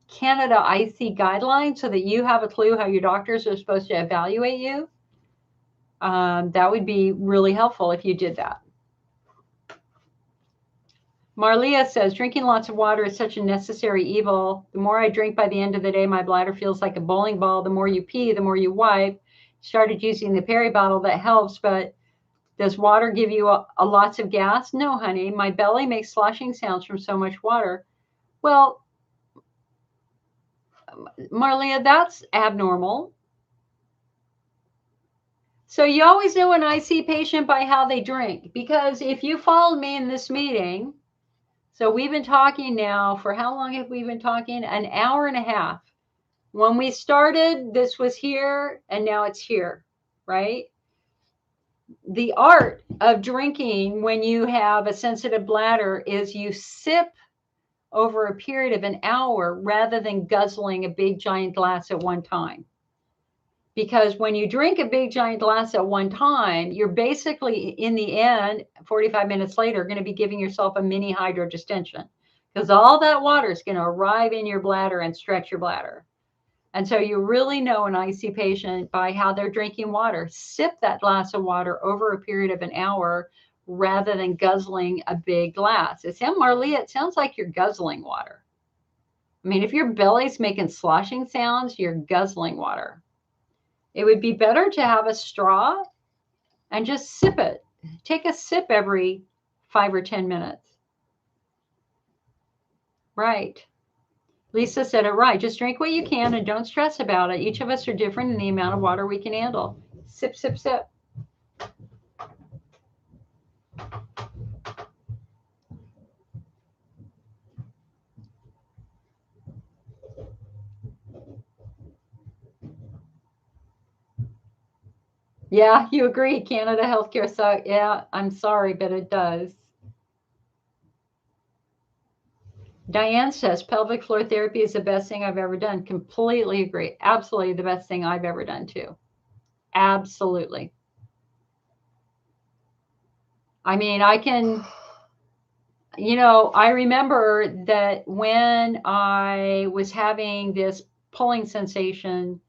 Canada IC guidelines so that you have a clue how your doctors are supposed to evaluate you. That would be really helpful if you did that. Marlia says, drinking lots of water is such a necessary evil. The more I drink by the end of the day, my bladder feels like a bowling ball. The more you pee, the more you wipe. Started using the Perry bottle. That helps, but does water give you a lots of gas? No, honey. My belly makes sloshing sounds from so much water. Well, Marlia, that's abnormal. So you always know an IC patient by how they drink, because if you followed me in this meeting, so we've been talking now for how long have we been talking? An hour and a half. When we started, this was here and now it's here, right? The art of drinking when you have a sensitive bladder is you sip over a period of an hour rather than guzzling a big giant glass at one time. Because when you drink a big giant glass at one time, you're basically, in the end, 45 minutes later, going to be giving yourself a mini hydrodistension, because all that water is going to arrive in your bladder and stretch your bladder. And so you really know an IC patient by how they're drinking water. Sip that glass of water over a period of an hour rather than guzzling a big glass. Marlia, it sounds like you're guzzling water. I mean, if your belly's making sloshing sounds, you're guzzling water. It would be better to have a straw and just sip it. Take a sip every 5 or 10 minutes. Right. Lisa said it right. Just drink what you can and don't stress about it. Each of us are different in the amount of water we can handle. Sip, sip, sip. Yeah, you agree. Canada healthcare sucks. Yeah, I'm sorry, but it does. Diane says pelvic floor therapy is the best thing I've ever done. Completely agree. Absolutely the best thing I've ever done too. Absolutely. I mean, I remember that when I was having this pulling sensation,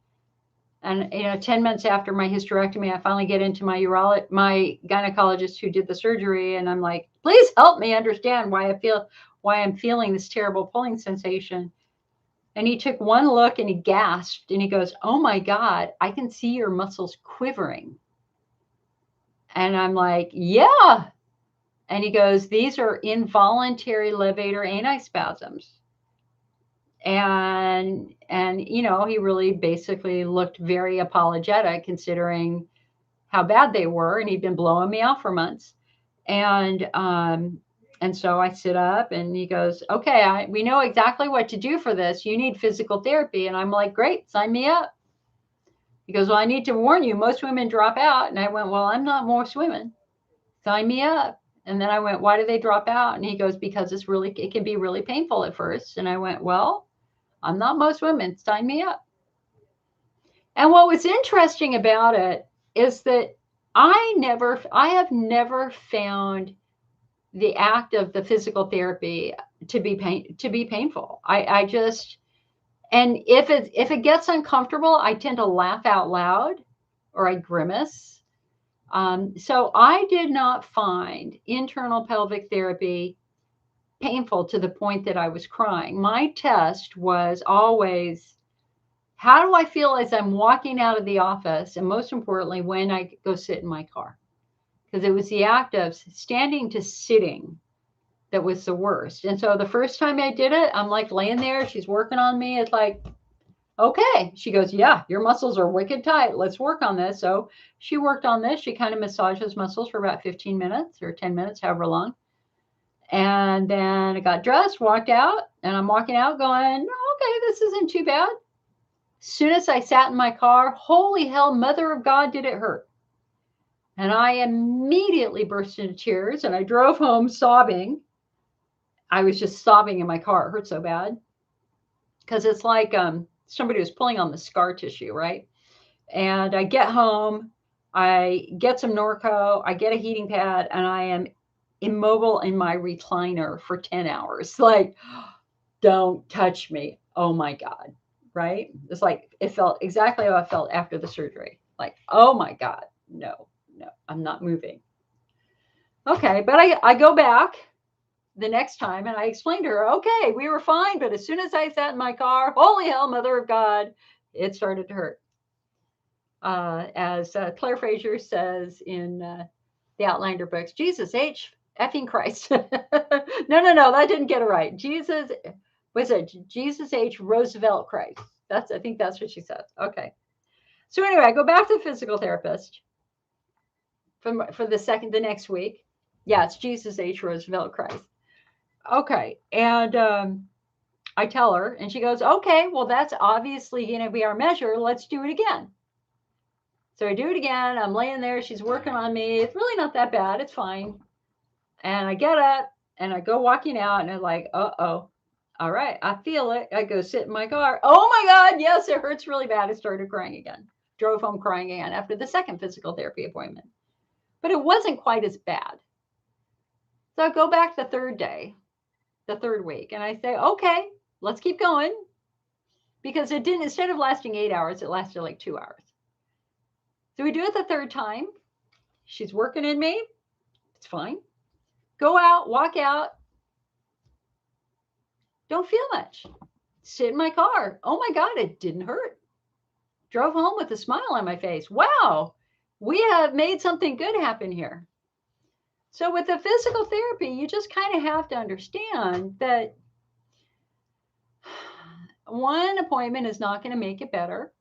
and 10 months after my hysterectomy, I finally get into my gynecologist who did the surgery, and I'm like, please help me understand why I'm feeling this terrible pulling sensation. And he took one look and he gasped and he goes, oh my God, I can see your muscles quivering. And I'm like, yeah. And he goes, these are involuntary levator antispasms. And he really basically looked very apologetic considering how bad they were, and he'd been blowing me off for months. And so I sit up and he goes, okay, we know exactly what to do for this. You need physical therapy. And I'm like, great, sign me up. He goes, well, I need to warn you, most women drop out. And I went, well, I'm not most women. Sign me up. And then I went, why do they drop out? And he goes, because it can be really painful at first. And I went, well, I'm not most women. Sign me up. And what was interesting about it is that I have never found the act of the physical therapy to be painful. I just, and if it gets uncomfortable, I tend to laugh out loud or I grimace. So I did not find internal pelvic therapy painful to the point that I was crying. My test was always, how do I feel as I'm walking out of the office? And most importantly, when I go sit in my car, because it was the act of standing to sitting that was the worst. And so the first time I did it, I'm like laying there, she's working on me. It's like, okay. She goes, yeah, your muscles are wicked tight. Let's work on this. So she worked on this. She kind of massaged those muscles for about 15 minutes or 10 minutes, however long. And then I got dressed, walked out, and I'm walking out going, okay, this isn't too bad. As soon as I sat in my car, holy hell, mother of God, did it hurt. And I immediately burst into tears and I drove home sobbing. I was just sobbing in my car. It hurt so bad because it's like somebody was pulling on the scar tissue, right? And I get home, I get some Norco, I get a heating pad, and I am immobile in my recliner for 10 hours. Like, don't touch me. Oh my God. Right? It's like, it felt exactly how I felt after the surgery. Like, oh my God. No, I'm not moving. Okay. But I go back the next time and I explained to her, okay, we were fine. But as soon as I sat in my car, holy hell, mother of God, it started to hurt. As Claire Fraser says in the Outlander books, Jesus H. effing Christ. No, that didn't get it right. Jesus H. Roosevelt Christ. I think that's what she says. Okay. So anyway, I go back to the physical therapist for the next week. Yeah, it's Jesus H. Roosevelt Christ. Okay. And I tell her, and she goes, okay, well, that's obviously going to be our measure. Let's do it again. So I do it again. I'm laying there. She's working on me. It's really not that bad. It's fine. And I get up and I go walking out and I'm like, uh-oh. All right. I feel it. I go sit in my car. Oh my God. Yes, it hurts really bad. I started crying again. Drove home crying again after the second physical therapy appointment. But it wasn't quite as bad. So I go back the third day, the third week, and I say, okay, let's keep going. Because it didn't, instead of lasting 8 hours, it lasted like 2 hours. So we do it the third time. She's working in me. It's fine. Go out, walk out. Don't feel much. Sit in my car. Oh my God, it didn't hurt. Drove home with a smile on my face. Wow, we have made something good happen here. So with the physical therapy, you just kind of have to understand that one appointment is not going to make it better.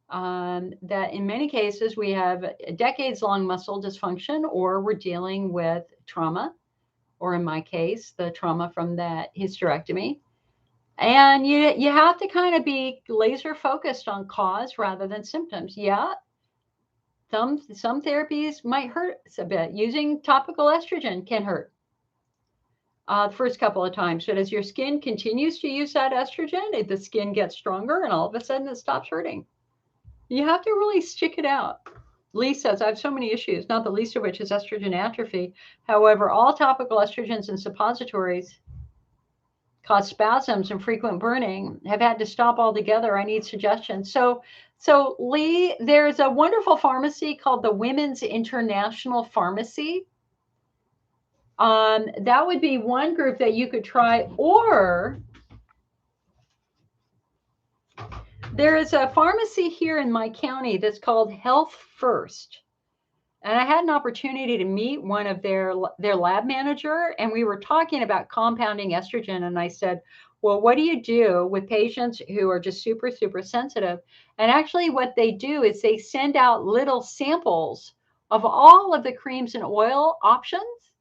That in many cases we have decades-long muscle dysfunction, or we're dealing with trauma, or in my case, the trauma from that hysterectomy. And you have to kind of be laser focused on cause rather than symptoms. Yeah, some therapies might hurt a bit. Using topical estrogen can hurt the first couple of times. But as your skin continues to use that estrogen, the skin gets stronger and all of a sudden it stops hurting. You have to really stick it out. Lee says, I have so many issues, not the least of which is estrogen atrophy. However, all topical estrogens and suppositories cause spasms and frequent burning. Have had to stop altogether. I need suggestions. So Lee, there's a wonderful pharmacy called the Women's International Pharmacy. That would be one group that you could try, or there is a pharmacy here in my county that's called Health First. And I had an opportunity to meet one of their lab manager, and we were talking about compounding estrogen. And I said, well, what do you do with patients who are just super, super sensitive? And actually what they do is they send out little samples of all of the creams and oil options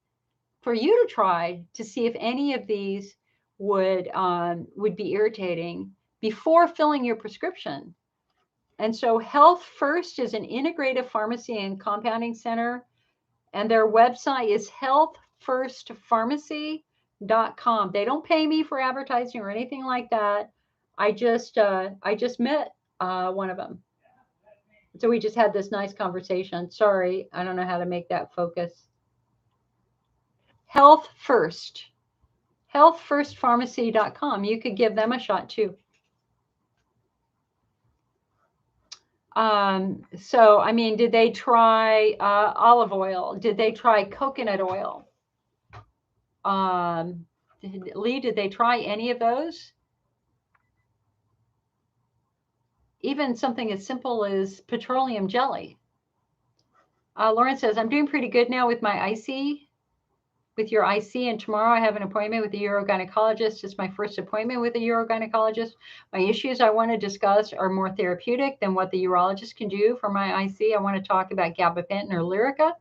for you to try to see if any of these would be irritating before filling your prescription. And so Health First is an integrative pharmacy and compounding center, and their website is healthfirstpharmacy.com. They don't pay me for advertising or anything like that. I just met one of them. So we just had this nice conversation. Sorry, I don't know how to make that focus. Health First, healthfirstpharmacy.com. You could give them a shot too. So, I mean, did they try olive oil? Did they try coconut oil? Lee, did they try any of those? Even something as simple as petroleum jelly. Lauren says, I'm doing pretty good now with my IC, with your IC, and tomorrow I have an appointment with a urogynecologist. It's my first appointment with a urogynecologist. My issues I want to discuss are more therapeutic than what the urologist can do for my IC. I want to talk about gabapentin or Lyrica.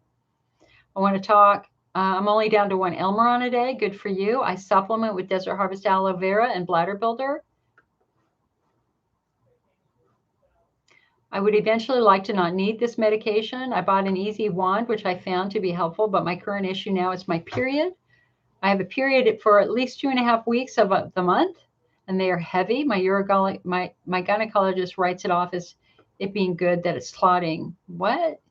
I want to talk, I'm only down to 1 Elmeron a day. Good for you. I supplement with Desert Harvest Aloe Vera and Bladder Builder. I would eventually like to not need this medication. I bought an easy wand, which I found to be helpful, but my current issue now is my period. I have a period for at least 2.5 weeks of the month, and they are heavy. My gynecologist writes it off as it being good that it's clotting. What?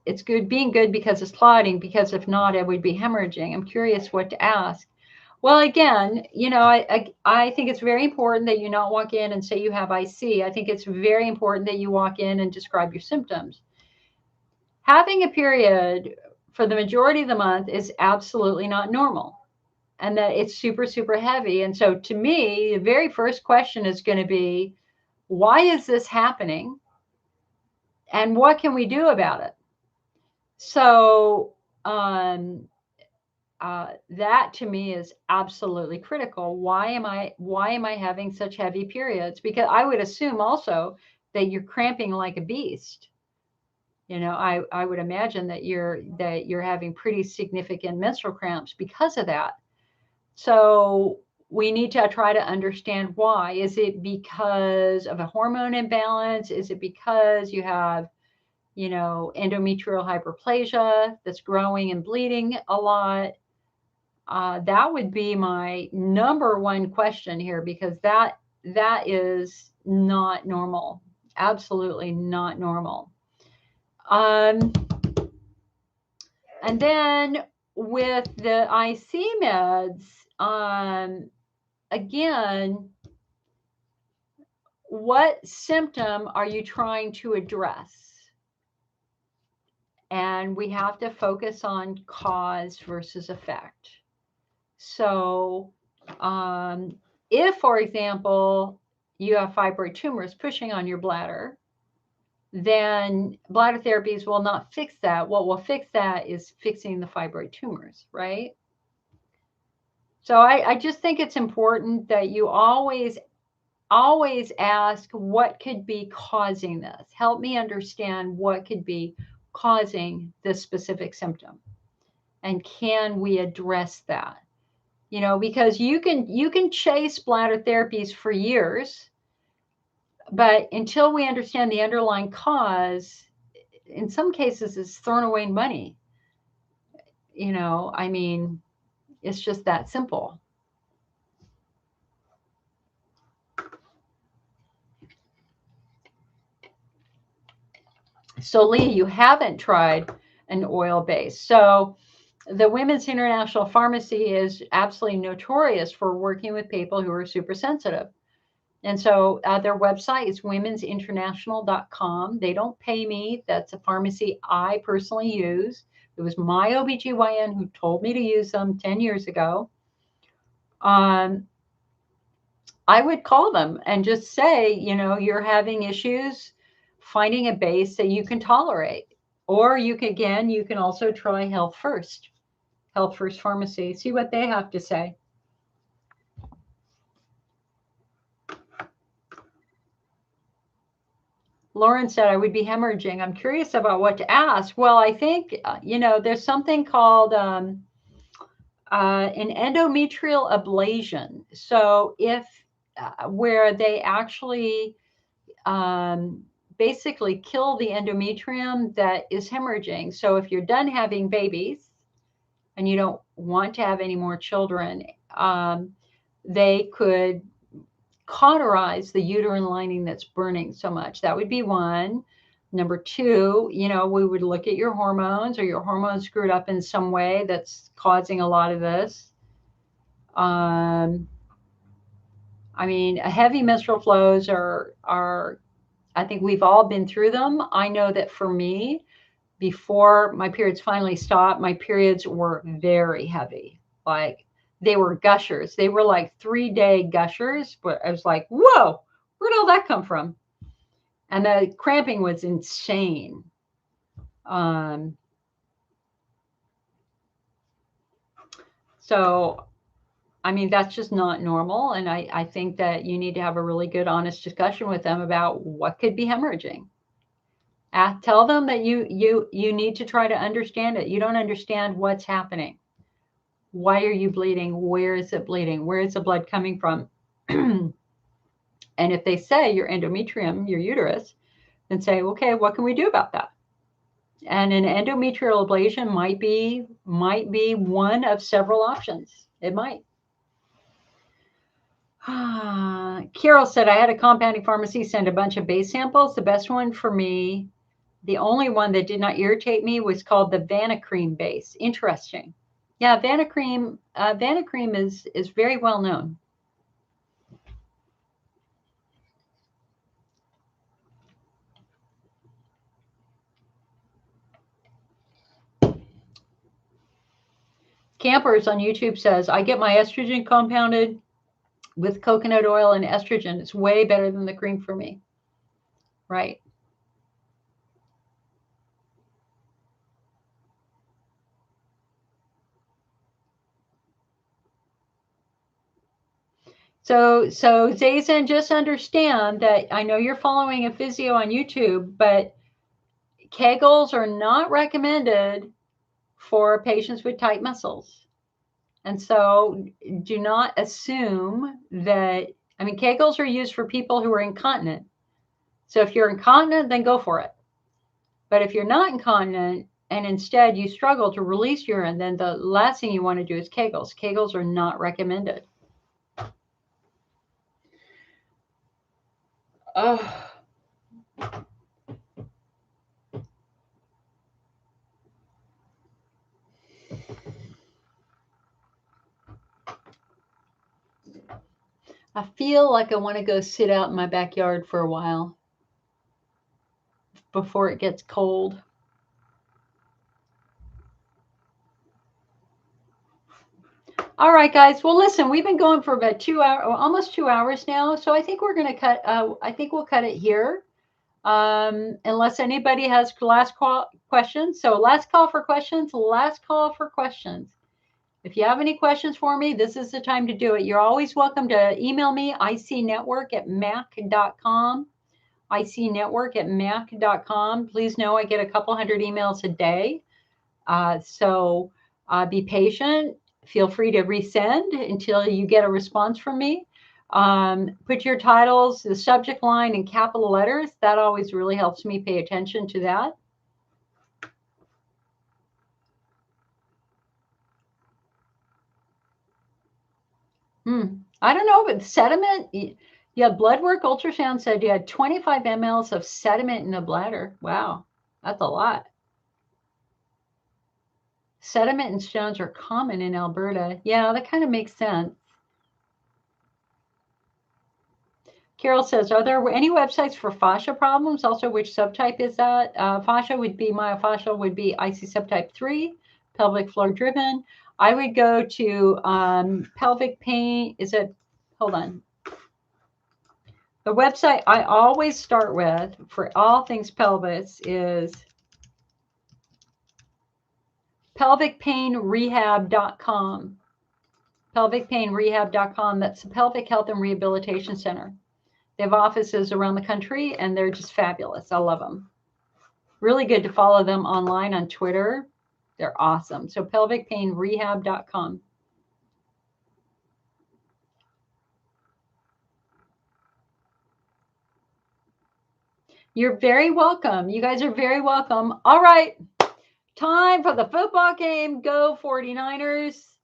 It's good being good because it's clotting, because if not, it would be hemorrhaging. I'm curious what to ask. Well, again, I think it's very important that you not walk in and say you have IC. I think it's very important that you walk in and describe your symptoms. Having a period for the majority of the month is absolutely not normal, and that it's super, super heavy. And so to me, the very first question is going to be, why is this happening? And what can we do about it? So that to me is absolutely critical. Why am I having such heavy periods? Because I would assume also that you're cramping like a beast. I would imagine that you're having pretty significant menstrual cramps because of that. So we need to try to understand why. Is it because of a hormone imbalance? Is it because you have endometrial hyperplasia that's growing and bleeding a lot? That would be my number one question here, because that is not normal. Absolutely not normal. And then with the IC meds, again, what symptom are you trying to address? And we have to focus on cause versus effect. So if, for example, you have fibroid tumors pushing on your bladder, then bladder therapies will not fix that. What will fix that is fixing the fibroid tumors, right? So I just think it's important that you always ask, what could be causing this? Help me understand what could be causing this specific symptom. And can we address that? Because you can chase bladder therapies for years, but until we understand the underlying cause, in some cases, it's thrown away money. I mean, it's just that simple. So, Leah, you haven't tried an oil base. So, the Women's International Pharmacy is absolutely notorious for working with people who are super sensitive. And so their website is women'sinternational.com. They don't pay me. That's a pharmacy I personally use. It was my OBGYN who told me to use them 10 years ago. I would call them and just say, you're having issues finding a base that you can tolerate. Or you can also try Health First Pharmacy. See what they have to say. Lauren said, I would be hemorrhaging. I'm curious about what to ask. Well, I think, there's something called an endometrial ablation. So where they actually basically kill the endometrium that is hemorrhaging. So if you're done having babies and you don't want to have any more children, they could cauterize the uterine lining that's burning so much. That would be one. Number two, we would look at your hormones. Are your hormones screwed up in some way that's causing a lot of this? I mean, heavy menstrual flows are, I think we've all been through them. I know that for me, before my periods finally stopped, my periods were very heavy. Like, they were gushers. They were like 3-day gushers, but I was like, whoa, where'd all that come from? And the cramping was insane. So, I mean, that's just not normal. And I think that you need to have a really good, honest discussion with them about what could be hemorrhaging. Tell them that you need to try to understand it. You don't understand what's happening. Why are you bleeding? Where is it bleeding? Where is the blood coming from? And if they say your endometrium, your uterus, then say, okay, what can we do about that? And an endometrial ablation might be one of several options. It might. Carol said, I had a compounding pharmacy send a bunch of base samples. The best one for me, the only one that did not irritate me, was called the Vanacream base. Interesting. Yeah, Vanacream is very well known. Campers on YouTube says, I get my estrogen compounded with coconut oil and estrogen. It's way better than the cream for me. Right. So Zazen, just understand that I know you're following a physio on YouTube, but Kegels are not recommended for patients with tight muscles. And so do not assume that, I mean, Kegels are used for people who are incontinent. So if you're incontinent, then go for it. But if you're not incontinent and instead you struggle to release urine, then the last thing you want to do is Kegels. Kegels are not recommended. Oh. I feel like I want to go sit out in my backyard for a while before it gets cold. All right, guys. Well, listen, we've been going for about 2 hours, almost 2 hours now. So I think we're going to cut. I think we'll cut it here, unless anybody has last call questions. So last call for questions. Last call for questions. If you have any questions for me, this is the time to do it. You're always welcome to email me, icnetwork@mac.com. icnetwork@mac.com. Please know I get a couple hundred emails a day. So be patient. Feel free to resend until you get a response from me. Put your titles, the subject line in capital letters. That always really helps me pay attention to that. I don't know, but sediment, yeah, blood work ultrasound said you had 25 mLs of sediment in the bladder. Wow, that's a lot. Sediment and stones are common in Alberta. Yeah, that kind of makes sense. Carol says, are there any websites for fascia problems? Also, which subtype is that? Fascia would be, myofascial would be IC subtype 3, pelvic floor driven. I would go to pelvic pain. Is it, hold on. The website I always start with for all things pelvis is pelvicpainrehab.com. Pelvicpainrehab.com. That's the Pelvic Health and Rehabilitation Center. They have offices around the country, and they're just fabulous. I love them. Really good to follow them online on Twitter. They're awesome. So pelvicpainrehab.com. You're very welcome. You guys are very welcome. All right. Time for the football game. Go 49ers.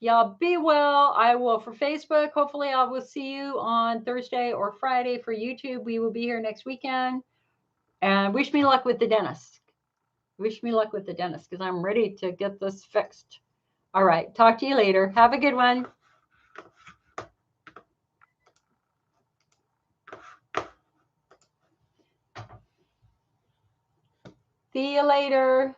Y'all be well. I will for Facebook. Hopefully I will see you on Thursday or Friday for YouTube. We will be here next weekend. And wish me luck with the dentist. Wish me luck with the dentist because I'm ready to get this fixed. All right. Talk to you later. Have a good one. See you later.